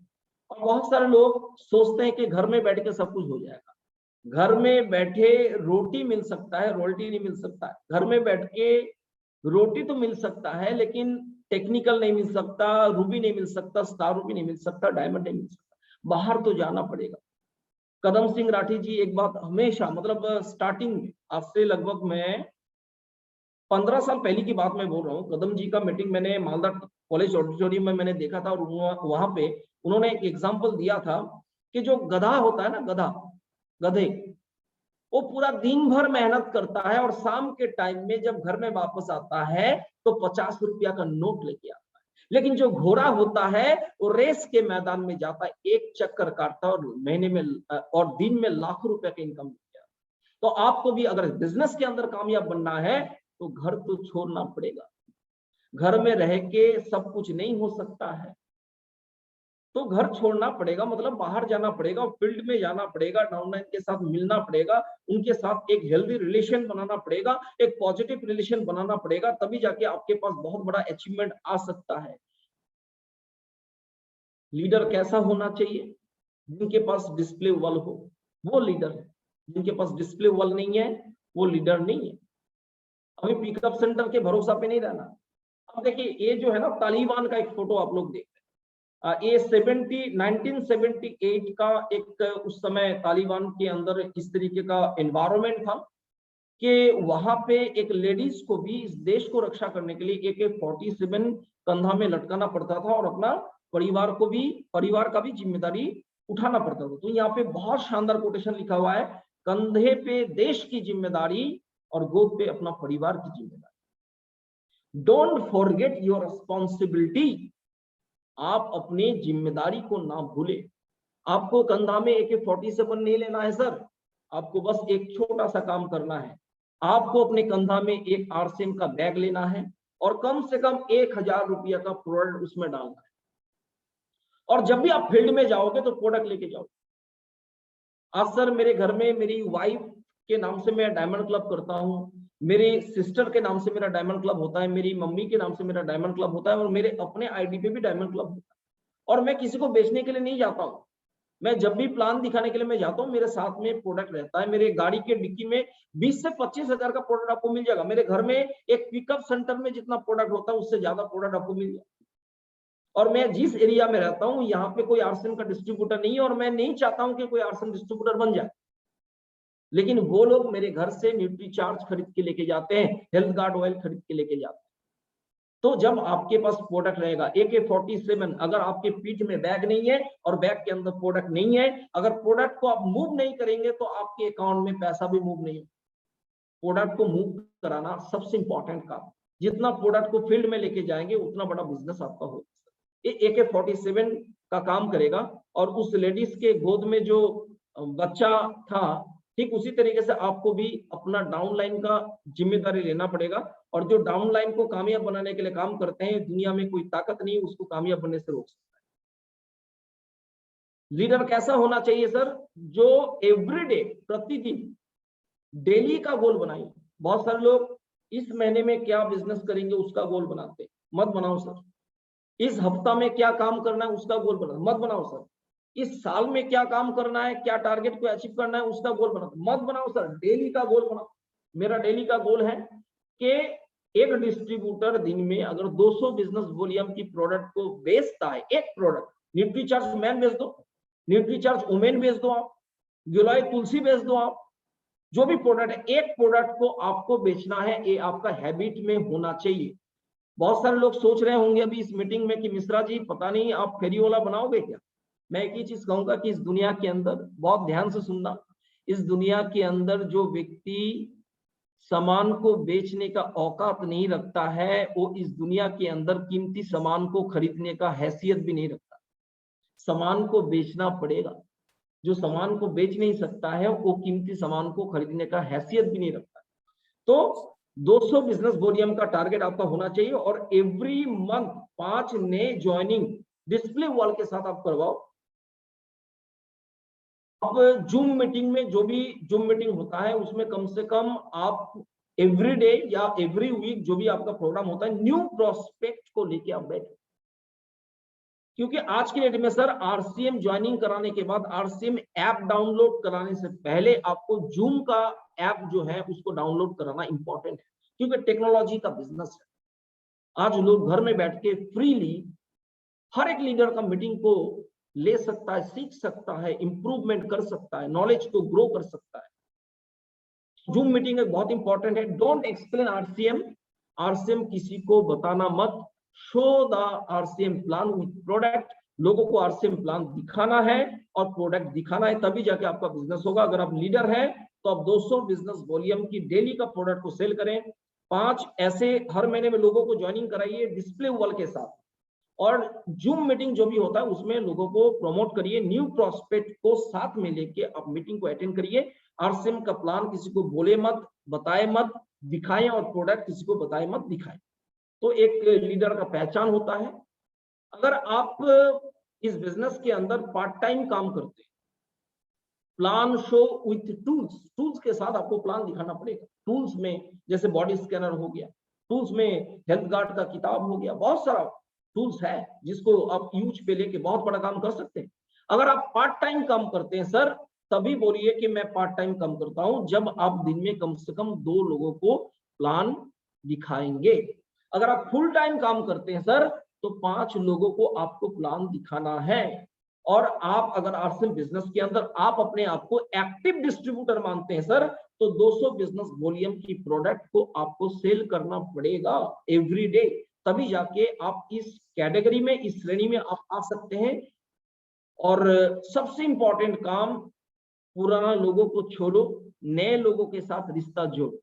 और बहुत सारे लोग सोचते हैं कि घर में बैठ के सब कुछ हो जाएगा। घर में बैठे रोटी मिल सकता है, रोटी नहीं मिल सकता है। घर में बैठ के रोटी तो मिल सकता है, लेकिन टेक्निकल नहीं मिल सकता, रूबी नहीं मिल सकता, स्टार रूबी नहीं मिल सकता, डायमंड नहीं मिल सकता। बाहर तो जाना पड़ेगा। कदम सिंह राठी जी एक बात हमेशा, मतलब स्टार्टिंग में, आज से लगभग मैं 15 साल पहले की बात मैं बोल रहा हूँ, कदम जी का मीटिंग मैंने मालदा कॉलेज ऑडिटोरियम में मैंने देखा था। और वहां पे उन्होंने एक एग्जाम्पल दिया था कि जो गधा होता है ना, गधे, वो पूरा दिन भर मेहनत करता है और शाम के टाइम में जब घर में वापस आता है तो 50 रुपया का नोट लेके आता है। लेकिन जो घोड़ा होता है वो रेस के मैदान में जाता है, 1 चक्कर काटता है और महीने में और दिन में लाखों रुपए की इनकम लेके आता है। तो आपको भी अगर बिजनेस के अंदर कामयाब बनना है तो घर तो छोड़ना पड़ेगा। घर में रह के सब कुछ नहीं हो सकता है, तो घर छोड़ना पड़ेगा, मतलब बाहर जाना पड़ेगा, फील्ड में जाना पड़ेगा, डाउनलाइन के साथ मिलना पड़ेगा, उनके साथ एक हेल्दी रिलेशन बनाना पड़ेगा, एक पॉजिटिव रिलेशन बनाना पड़ेगा, तभी जाके आपके पास बहुत बड़ा अचीवमेंट आ सकता है। लीडर कैसा होना चाहिए? जिनके पास डिस्प्ले वॉल हो वो लीडर है, जिनके पास डिस्प्ले वॉल नहीं है वो लीडर नहीं है। अभी पिकअप सेंटर के भरोसा पे नहीं रहना। अब देखिए ये जो है ना, तालिबान का एक फोटो आप लोग देख, ये 1978 का एक उस समय तालिबान के अंदर इस तरीके का एनवायरनमेंट था कि वहां पे एक लेडीज को भी इस देश को रक्षा करने के लिए AK-47 कंधा में लटकाना पड़ता था और अपना परिवार का भी जिम्मेदारी उठाना पड़ता था। तो यहाँ पे बहुत शानदार कोटेशन लिखा हुआ है, कंधे पे देश की जिम्मेदारी और गोद पे अपना परिवार की जिम्मेदारी। डोंट फॉरगेट योर रिस्पॉन्सिबिलिटी, आप अपनी जिम्मेदारी को ना भूले। आपको कंधा में AK-47 नहीं लेना है सर, आपको बस एक छोटा सा काम करना है। आपको अपने कंधा में एक RCM का बैग लेना है और कम से कम 1000 रुपया का प्रोडक्ट उसमें डालना है। और जब भी आप फील्ड में जाओगे तो प्रोडक्ट लेके जाओ। आज सर मेरे घर में मेरी वाइफ के नाम से मैं डायमंड क्लब करता हूँ, मेरी सिस्टर के नाम से मेरा डायमंड क्लब होता है, मेरी मम्मी के नाम से मेरा डायमंड क्लब होता है और मेरे अपने ID पे भी डायमंड क्लब होता है। और मैं किसी को बेचने के लिए नहीं जाता हूँ, मैं जब भी प्लान दिखाने के लिए मैं जाता हूँ, मेरे साथ में प्रोडक्ट रहता है। मेरे गाड़ी के डिक्की में 20 से 25 हजार का प्रोडक्ट आपको मिल जाएगा। मेरे घर में एक पिकअप सेंटर में जितना प्रोडक्ट होता है उससे ज्यादा प्रोडक्ट आपको मिल जाएगा। और मैं जिस एरिया में रहता हूँ यहाँ पे कोई RCM का डिस्ट्रीब्यूटर नहीं है और मैं नहीं चाहता हूँ कि कोई RCM डिस्ट्रीब्यूटर बन जाए, लेकिन वो लोग मेरे घर से न्यूट्रीचार्ज खरीद के लेके जाते हैं, हेल्थ गार्ड ऑयल खरीद के लेके जाते हैं। तो जब आपके पास प्रोडक्ट रहेगा AK-47, अगर आपके पीठ में बैग नहीं है और बैग के अंदर प्रोडक्ट नहीं है, अगर प्रोडक्ट को आप मूव नहीं करेंगे तो आपके अकाउंट में पैसा भी मूव नहीं। प्रोडक्ट को मूव कराना सबसे इंपॉर्टेंट काम। जितना प्रोडक्ट को फील्ड में लेके जाएंगे उतना बड़ा बिजनेस आपका होगा। ये AK-47 का काम करेगा। और उस लेडीज के गोद में जो बच्चा था, ठीक उसी तरीके से आपको भी अपना डाउनलाइन का जिम्मेदारी लेना पड़ेगा। और जो डाउनलाइन को कामयाब बनाने के लिए काम करते हैं, दुनिया में कोई ताकत नहीं उसको कामयाब बनने से रोक सकता है। लीडर कैसा होना चाहिए सर? जो एवरीडे, प्रतिदिन डेली का गोल बनाइए। बहुत सारे लोग इस महीने में क्या बिजनेस करेंगे उसका गोल बनाते हैं, मत बनाओ सर। इस हफ्ता में क्या काम करना है उसका गोल बनाओ, मत बनाओ सर। इस साल में क्या काम करना है, क्या टारगेट को अचीव करना है उसका गोल बनाओ, मत बनाओ सर। डेली का गोल बनाओ। मेरा डेली का गोल है कि एक डिस्ट्रीब्यूटर दिन में अगर 200 बिजनेस वॉल्यूम की प्रोडक्ट को बेचता है, एक प्रोडक्ट, न्यूट्रीचार्ज मैन बेच दो, न्यूट्रीचार्ज वुमेन बेच दो, आप गिलोय तुलसी बेच दो, आप जो भी प्रोडक्ट है, एक प्रोडक्ट को आपको बेचना है। ये आपका हैबिट में होना चाहिए। बहुत सारे लोग सोच रहे होंगे अभी इस मीटिंग में कि मिश्रा जी पता नहीं आप फेरीवाला बनाओगे क्या। मैं एक ही चीज कहूंगा कि इस दुनिया के अंदर, बहुत ध्यान से सुनना, इस दुनिया के अंदर जो व्यक्ति सामान को बेचने का औकात नहीं रखता है, वो इस दुनिया के अंदर कीमती सामान को खरीदने का हैसियत भी नहीं रखता। सामान को बेचना पड़ेगा। जो सामान को बेच नहीं सकता है वो कीमती सामान को खरीदने का हैसियत भी नहीं रखता। तो 200 बिजनेस वॉल्यूम का टारगेट आपका होना चाहिए और एवरी मंथ 5 नए ज्वाइनिंग डिस्प्ले वॉल के साथ आप करवाओ। अब जूम मीटिंग में, जो भी जूम मीटिंग होता है उसमें कम से कम आप एवरी डे या एवरी वीक जो भी आपका प्रोग्राम होता है, न्यू प्रोस्पेक्ट को लेके आप बैठे। क्योंकि आज की डेट में सर RCM ज्वाइनिंग कराने के बाद, RCM ऐप डाउनलोड कराने से पहले आपको जूम का ऐप जो है उसको डाउनलोड कराना इंपॉर्टेंट है, क्योंकि टेक्नोलॉजी का बिजनेस है। आज लोग घर में बैठ के फ्रीली हर एक लीडर का मीटिंग को ले सकता है, सीख सकता है, इंप्रूवमेंट कर सकता है, नॉलेज को ग्रो कर सकता है। जूम मीटिंग एक बहुत इंपॉर्टेंट है। डोंट एक्सप्लेन RCM किसी को बताना मत। Show the RCM plan with product. लोगों को RCM प्लान दिखाना है और प्रोडक्ट दिखाना है, तभी जाके आपका बिजनेस होगा। अगर आप लीडर हैं तो आप 200 बिजनेस वॉल्यूम की डेली का प्रोडक्ट को सेल करें। 5 ऐसे हर महीने में लोगों को ज्वाइनिंग कराइए डिस्प्ले वॉल के साथ। और जूम मीटिंग जो भी होता है उसमें लोगों को प्रमोट करिए, न्यू प्रोस्पेक्ट को साथ में लेके आप मीटिंग को अटेंड करिए। RCM का प्लान किसी को बोले मत, बताए मत, दिखाएं, और प्रोडक्ट किसी को बताए मत, दिखाएं। तो एक लीडर का पहचान होता है। अगर आप इस बिजनेस के अंदर पार्ट टाइम काम करते हैं, प्लान शो विथ टूल्स के साथ आपको प्लान दिखाना पड़ेगा। टूल्स में जैसे बॉडी स्कैनर हो गया, टूल्स में हेल्थ गार्ड का किताब हो गया, बहुत सारा टूल्स है जिसको आप यूज पे लेके बहुत बड़ा काम कर सकते हैं। अगर आप पार्ट टाइम काम करते हैं सर, तभी बोलिए कि मैं पार्ट टाइम काम करता हूं जब आप दिन में कम से कम 2 लोगों को प्लान दिखाएंगे। अगर आप फुल टाइम काम करते हैं सर, तो 5 लोगों को आपको प्लान दिखाना है। और आप अगर आरसीएम बिजनेस के अंदर आप अपने आप को एक्टिव डिस्ट्रीब्यूटर मानते हैं सर, तो 200 बिजनेस वॉल्यूम की प्रोडक्ट को आपको सेल करना पड़ेगा एवरी डे, तभी जाके आप इस कैटेगरी में, इस श्रेणी में आप आ सकते हैं। और सबसे इंपॉर्टेंट काम, पुराना लोगों को छोड़ो, नए लोगों के साथ रिश्ता जोड़ो।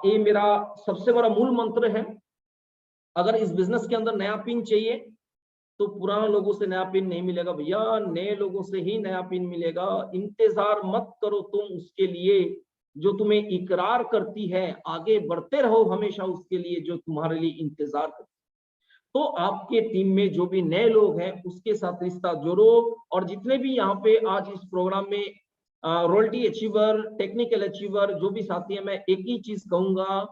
ये मेरा सबसे बड़ा मूल मंत्र है। अगर इस बिजनेस के अंदर नया पिन चाहिए तो पुराने लोगों से नया पिन नहीं मिलेगा भैया, नए लोगों से ही नया पिन मिलेगा। इंतजार मत करो तुम उसके लिए जो तुम्हें इकरार करती है, आगे बढ़ते रहो हमेशा उसके लिए जो तुम्हारे लिए इंतजार करती है। तो आपके टीम में जो भी नए लोग हैं उसके साथ रिश्ता जोड़ो। और जितने भी यहाँ पे आज इस प्रोग्राम में रॉयल्टी अचीवर, टेक्निकल अचीवर जो भी साथी है, मैं एक ही चीज कहूंगा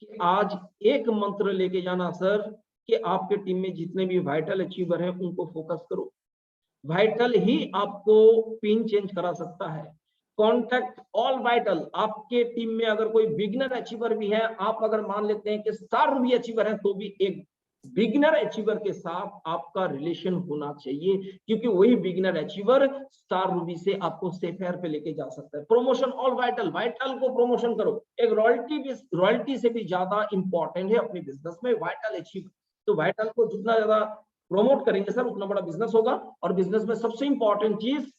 कि आज एक मंत्र लेके जाना सर, कि आपके टीम में जितने भी वाइटल अचीवर हैं उनको फोकस करो। वाइटल ही आपको पिन चेंज करा सकता है। Contact all vital. आपके टीम में अगर कोई बिगिनर अचीवर भी है, आप अगर मान लेते हैं कि स्टार रूबी अचीवर है, तो भी एक बिगिनर अचीवर के साथ आपका रिलेशन होना चाहिए, क्योंकि वही बिगिनर अचीवर स्टार रूबी से आपको सेफेयर पे लेके जा सकता है। प्रमोशन ऑल वाइटल, वाइटल को प्रमोशन करो। एक रॉयल्टी से भी ज्यादा इंपॉर्टेंट है अपने बिजनेस में वाइटल अचीवर। तो वाइटल को जितना ज्यादा प्रमोट करेंगे सर, उतना बड़ा बिजनेस होगा। और बिजनेस में सबसे इंपॉर्टेंट चीज,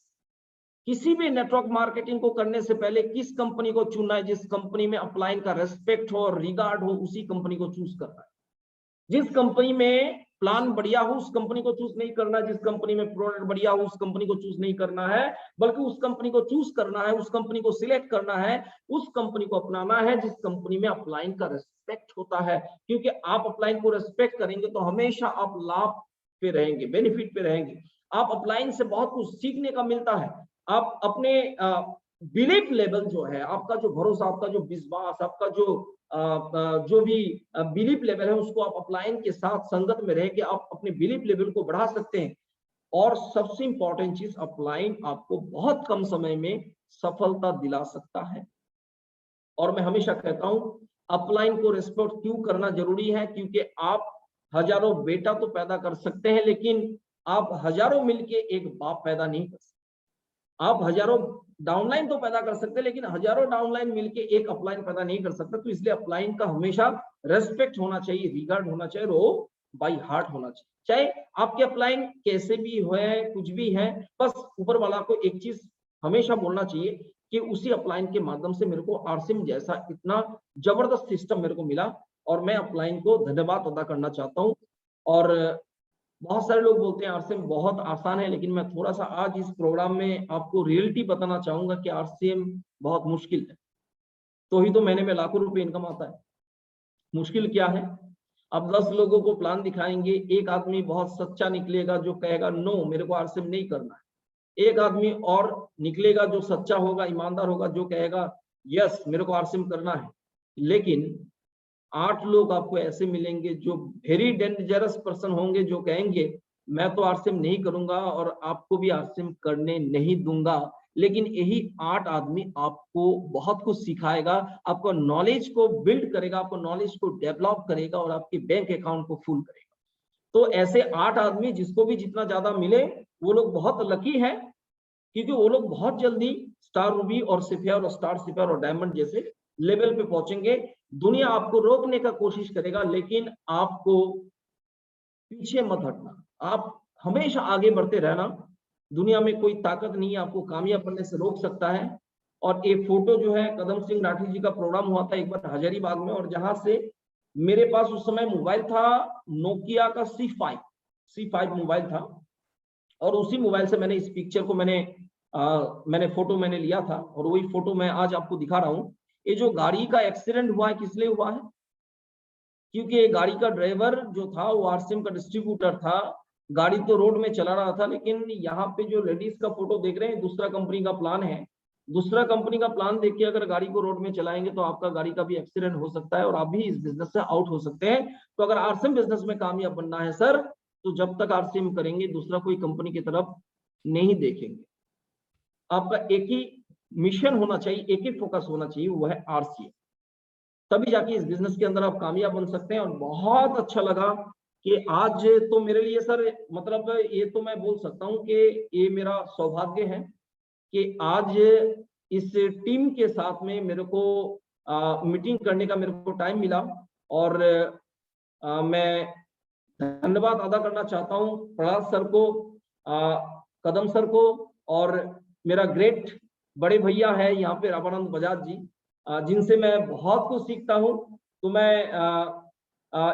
किसी भी नेटवर्क मार्केटिंग को करने से पहले किस कंपनी को चुनना है, जिस कंपनी में अपलाइन का रेस्पेक्ट हो और रिगार्ड हो, उसी कंपनी को चूज करना है। जिस कंपनी में प्लान बढ़िया हो उस कंपनी को चूज नहीं करना, जिस कंपनी में प्रोडक्ट बढ़िया हो उस कंपनी को चूज नहीं करना है, बल्कि उस कंपनी को चूज करना है, उस कंपनी को सिलेक्ट करना है, उस कंपनी को अपनाना है जिस कंपनी में अपलाइन का रेस्पेक्ट होता है। क्योंकि आप अपलाइन को रेस्पेक्ट करेंगे तो हमेशा आप लाभ पे रहेंगे, बेनिफिट पे रहेंगे। आप अपलाइन से बहुत कुछ सीखने का मिलता है। आप अपने बिलीफ लेवल जो है, आपका जो भरोसा, आपका जो विश्वास, आपका जो भी बिलीफ लेवल है, उसको आप अपलाइन के साथ संगत में रह के आप अपने बिलीफ लेवल को बढ़ा सकते हैं। और सबसे इंपॉर्टेंट चीज, अपलाइन आपको बहुत कम समय में सफलता दिला सकता है। और मैं हमेशा कहता हूं, अपलाइन को रिस्पेक्ट क्यों करना जरूरी है, क्योंकि आप हजारों बेटा तो पैदा कर सकते हैं, लेकिन आप हजारों मिलके एक बाप पैदा नहीं कर सकते। आप हजारों डाउनलाइन तो पैदा कर सकते हैं, लेकिन हजारों डाउनलाइन मिलके एक अपलाइन पैदा नहीं कर सकता। तो इसलिए अपलाइन का हमेशा रेस्पेक्ट होना चाहिए, रिगार्ड होना चाहिए, और बाय हार्ट होना चाहिए। चाहे आपके अपलाइन कैसे भी है, कुछ भी है, बस ऊपर वाला को एक चीज हमेशा बोलना चाहिए कि उसी अपलाइन के माध्यम से मेरे को आरसीएम जैसा इतना जबरदस्त सिस्टम मेरे को मिला, और मैं अपलाइन को धन्यवाद अदा करना चाहता हूँ। और बहुत सारे लोग बोलते हैं आरसीएम बहुत आसान है, लेकिन मैं थोड़ा सा आज इस प्रोग्राम में आपको रियलिटी बताना चाहूंगा कि आरसीएम बहुत मुश्किल है। तो ही तो महीने में लाखों रुपए इनकम आता है। मुश्किल क्या है? अब 10 लोगों को प्लान दिखाएंगे, एक आदमी बहुत सच्चा निकलेगा जो कहेगा नो मेरे को आरसीएम नहीं करना है। एक आदमी और निकलेगा जो सच्चा होगा, ईमानदार होगा, जो कहेगा यस मेरे को आरसीएम करना है। लेकिन 8 लोग आपको ऐसे मिलेंगे जो वेरी डेंजरस पर्सन होंगे, जो कहेंगे मैं तो आरसीएम नहीं करूंगा और आपको भी आरसीएम करने नहीं दूंगा। लेकिन यही 8 आदमी आपको बहुत कुछ सिखाएगा, आपको नॉलेज को बिल्ड करेगा, आपको नॉलेज को डेवलप करेगा और आपके बैंक अकाउंट को फुल करेगा। तो ऐसे 8 आदमी जिसको भी जितना ज्यादा मिले वो लोग बहुत लकी है, क्योंकि वो लोग बहुत जल्दी स्टार रूबी और सिफियर और स्टार सिफियर और डायमंड जैसे लेवल पे पहुंचेंगे। दुनिया आपको रोकने का कोशिश करेगा, लेकिन आपको पीछे मत हटना, आप हमेशा आगे बढ़ते रहना। दुनिया में कोई ताकत नहीं है आपको कामयाब बनने से रोक सकता है। और एक फोटो जो है, कदम सिंह राठी जी का प्रोग्राम हुआ था एक बार हजारीबाग में, और जहां से मेरे पास उस समय मोबाइल था नोकिया का C5 मोबाइल था, और उसी मोबाइल से मैंने इस पिक्चर को मैंने फोटो मैंने लिया था, और वही फोटो मैं आज आपको दिखा रहा हूँ। ये जो गाड़ी का एक्सीडेंट हुआ है किस लिए हुआ है? क्योंकि ये गाड़ी का ड्राइवर जो था वो आरसीएम का डिस्ट्रीब्यूटर था। गाड़ी तो रोड में चला रहा था, लेकिन यहाँ पे जो लेडीज का फोटो देख रहे हैं दूसरा कंपनी का प्लान है। दूसरा कंपनी का प्लान देख के अगर गाड़ी को रोड में चलाएंगे तो आपका गाड़ी का भी एक्सीडेंट हो सकता है और आप भी इस बिजनेस से आउट हो सकते हैं। तो अगर आरसीएम बिजनेस में कामयाब बनना है सर, तो जब तक आरसीएम करेंगे दूसरा कोई कंपनी की तरफ नहीं देखेंगे। आपका एक ही मिशन होना चाहिए, एक ही फोकस होना चाहिए, वो है आरसीएम। तभी जाके इस बिजनेस के अंदर आप कामयाब बन सकते हैं। और बहुत अच्छा लगा कि आज तो मेरे लिए सर मतलब ये तो मैं बोल सकता हूँ कि ये मेरा सौभाग्य है कि आज इस टीम के साथ में मेरे को मीटिंग करने का मेरे को टाइम मिला। और मैं धन्यवाद अदा करना चाहता हूँ प्रहलाद सर को, कदम सर को, और मेरा ग्रेट बड़े भैया है यहाँ पे रामानंद बजाज जी, जिनसे मैं बहुत कुछ सीखता हूँ। तो मैं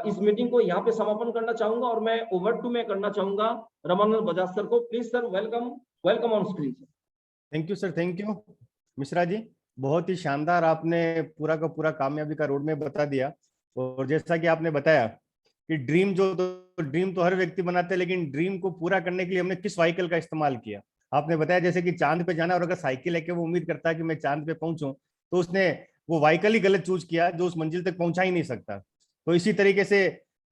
इस मीटिंग को यहाँ पे समापन करना चाहूंगा और मैं ओवर टू में करना चाहूंगा रामानंद बजाज सर को। Please sir, welcome on screen sir. Thank you sir, thank you Mishra ji, बहुत ही शानदार आपने पूरा का पूरा कामयाबी का रोड मैप बता दिया। और जैसा कि आपने बताया कि ड्रीम तो हर व्यक्ति बनाते हैं, लेकिन ड्रीम को पूरा करने के लिए हमने किस व्हीकल का इस्तेमाल किया। आपने बताया जैसे कि चांद पे जाना, और अगर साइकिल लेके वो उम्मीद करता है कि मैं चांद पे पहुंचूं, तो उसने वो व्हीकल ही गलत चूज किया जो उस मंजिल तक पहुंचा ही नहीं सकता। तो इसी तरीके से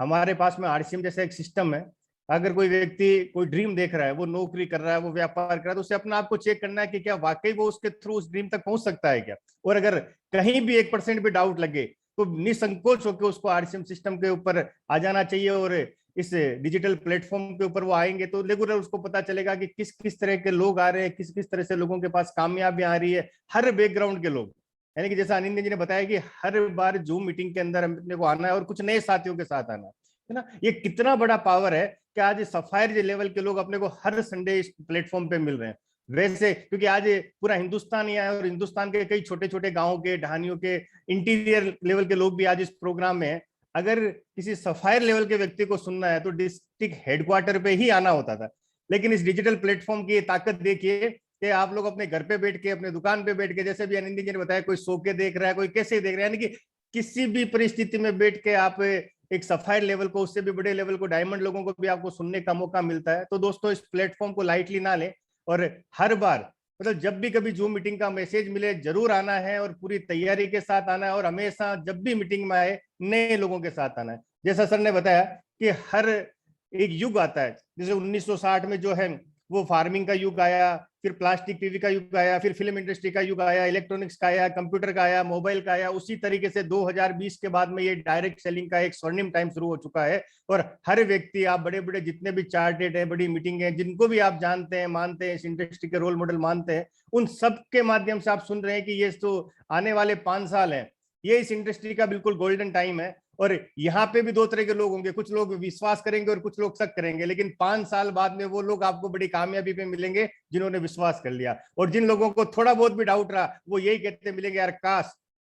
हमारे पास में आरसीएम जैसा एक सिस्टम है। अगर कोई व्यक्ति कोई ड्रीम देख रहा है, वो नौकरी कर रहा है, वो व्यापार कर रहा है, तो उसे अपना आप को चेक करना है कि क्या वाकई वो उसके थ्रू उस ड्रीम तक पहुंच सकता है क्या। और अगर कहीं भी 1% भी डाउट लगे तो निसंकोच होकर उसको आरसीएम सिस्टम के ऊपर आ जाना चाहिए। और इस डिजिटल प्लेटफॉर्म के ऊपर वो आएंगे तो रेगुलर उसको पता चलेगा कि किस किस तरह के लोग आ रहे हैं, किस किस तरह से लोगों के पास कामयाबी आ रही है, हर बैकग्राउंड के लोग। यानी कि जैसा अनिंदन जी ने बताया कि हर बार जूम मीटिंग के अंदर अपने को आना है और कुछ नए साथियों के साथ आना है ना। ये कितना बड़ा पावर है कि आज सफायर लेवल के लोग अपने को हर संडे इस प्लेटफॉर्म पे मिल रहे हैं। वैसे क्योंकि आज पूरा हिंदुस्तान ही है और हिंदुस्तान के कई छोटे छोटे गांवों के, ढानियों के, इंटीरियर लेवल के लोग भी आज इस प्रोग्राम में हैं। अगर किसी सफायर लेवल के व्यक्ति को सुनना है तो डिस्ट्रिक्ट हेडक्वार्टर पे ही आना होता था। लेकिन इस डिजिटल प्लेटफॉर्म की ताकत देखिए कि आप लोग अपने घर पे बैठ के, अपने दुकान पे बैठ के, जैसे भी आनंदी जी ने बताया, कोई सो के देख रहा है, कोई कैसे देख रहा है, यानी कि किसी भी परिस्थिति में बैठ के आप एक सफायर लेवल को, उससे भी बड़े लेवल को, डायमंड लोगों को भी आपको सुनने का मौका मिलता है। तो दोस्तों इस प्लेटफॉर्म को लाइटली ना लें और हर बार मतलब जब भी कभी जूम मीटिंग का मैसेज मिले जरूर आना है और पूरी तैयारी के साथ आना है। और हमेशा जब भी मीटिंग में आए नए लोगों के साथ आना है। जैसा सर ने बताया कि हर एक युग आता है, जैसे 1960 में जो है वो फार्मिंग का युग आया, फिर प्लास्टिक टीवी का युग आया, फिर फिल्म इंडस्ट्री का युग आया, इलेक्ट्रॉनिक्स का आया, कंप्यूटर का आया, मोबाइल का आया। उसी तरीके से 2020 के बाद में ये डायरेक्ट सेलिंग का एक स्वर्णिम टाइम शुरू हो चुका है। और हर व्यक्ति, आप बड़े बड़े जितने भी चार्टेड है, बड़ी मीटिंग है, जिनको भी आप जानते हैं, मानते हैं, इस इंडस्ट्री के रोल मॉडल मानते हैं, उन सब के माध्यम से आप सुन रहे हैं कि ये तो आने वाले 5 साल है, ये इस इंडस्ट्री का बिल्कुल गोल्डन टाइम है। और यहाँ पे भी दो तरह के लोग होंगे, कुछ लोग विश्वास करेंगे और कुछ लोग शक करेंगे। लेकिन 5 साल बाद में वो लोग आपको बड़ी कामयाबी पे मिलेंगे जिन्होंने विश्वास कर लिया। और जिन लोगों को थोड़ा बहुत भी डाउट रहा, वो यही कहते मिलेंगे, यार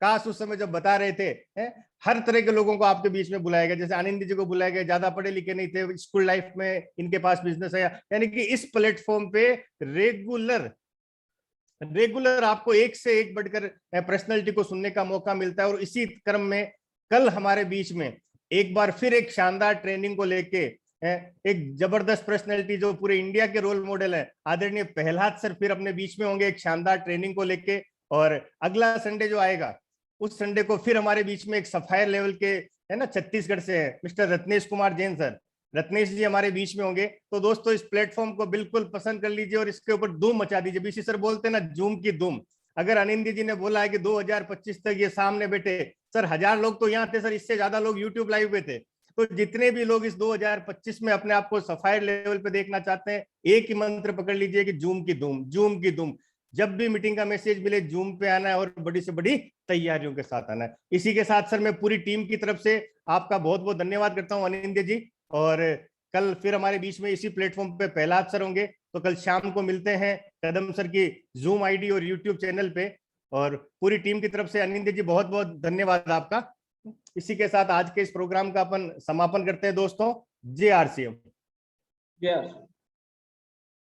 काश उस समय जब बता रहे थे। हर तरह के लोगों को आपके बीच में बुलाया गया, जैसे आनंद जी को बुलाया गया, ज्यादा पढ़े लिखे नहीं थे, स्कूल लाइफ में इनके पास बिजनेस है। यानी कि इस प्लेटफॉर्म पे रेगुलर आपको एक से एक बढ़कर पर्सनैलिटी को सुनने का मौका मिलता है। और इसी क्रम में कल हमारे बीच में एक बार फिर एक शानदार ट्रेनिंग को लेके एक जबरदस्त पर्सनैलिटी जो पूरे इंडिया के रोल मॉडल है, आदरणीय प्रहलाद सर फिर अपने बीच में होंगे एक शानदार ट्रेनिंग को लेके। और अगला संडे जो आएगा, उस संडे को फिर हमारे बीच में एक सफायर लेवल के है ना, छत्तीसगढ़ से है मिस्टर रत्नेश कुमार जैन सर, रत्नेश जी हमारे बीच में होंगे। तो दोस्तों इस प्लेटफॉर्म को बिल्कुल पसंद कर लीजिए और इसके ऊपर धूम मचा दीजिए। बीसी सर बोलते हैं ना, जूम की धूम। अगर आनंदी जी ने बोला है कि 2025 तक ये सामने बैठे, सर 1000 लोग तो यहाँ थे सर, इससे ज्यादा लोग यूट्यूब लाइव पे थे। तो जितने भी लोग इस 2025 में अपने आप को सफायर लेवल पे देखना चाहते हैं, एक ही मंत्र पकड़ लीजिए कि जूम की धूम, जूम की धूम। जब भी मीटिंग का मैसेज मिले जूम पे आना है और बड़ी से बड़ी तैयारियों के साथ आना है। इसी के साथ सर मैं पूरी टीम की तरफ से आपका बहुत बहुत धन्यवाद करता हूँ अनिंदे जी। और कल फिर हमारे बीच में इसी प्लेटफॉर्म पे प्रहलाद सर होंगे। तो कल शाम को मिलते हैं कदम सर की जूम आईडी और यूट्यूब चैनल पे। और पूरी टीम की तरफ से अनिंदे जी बहुत बहुत धन्यवाद आपका। इसी के साथ आज के इस प्रोग्राम का अपन समापन करते हैं दोस्तों। जय आरसीएम। जय आरसीएम।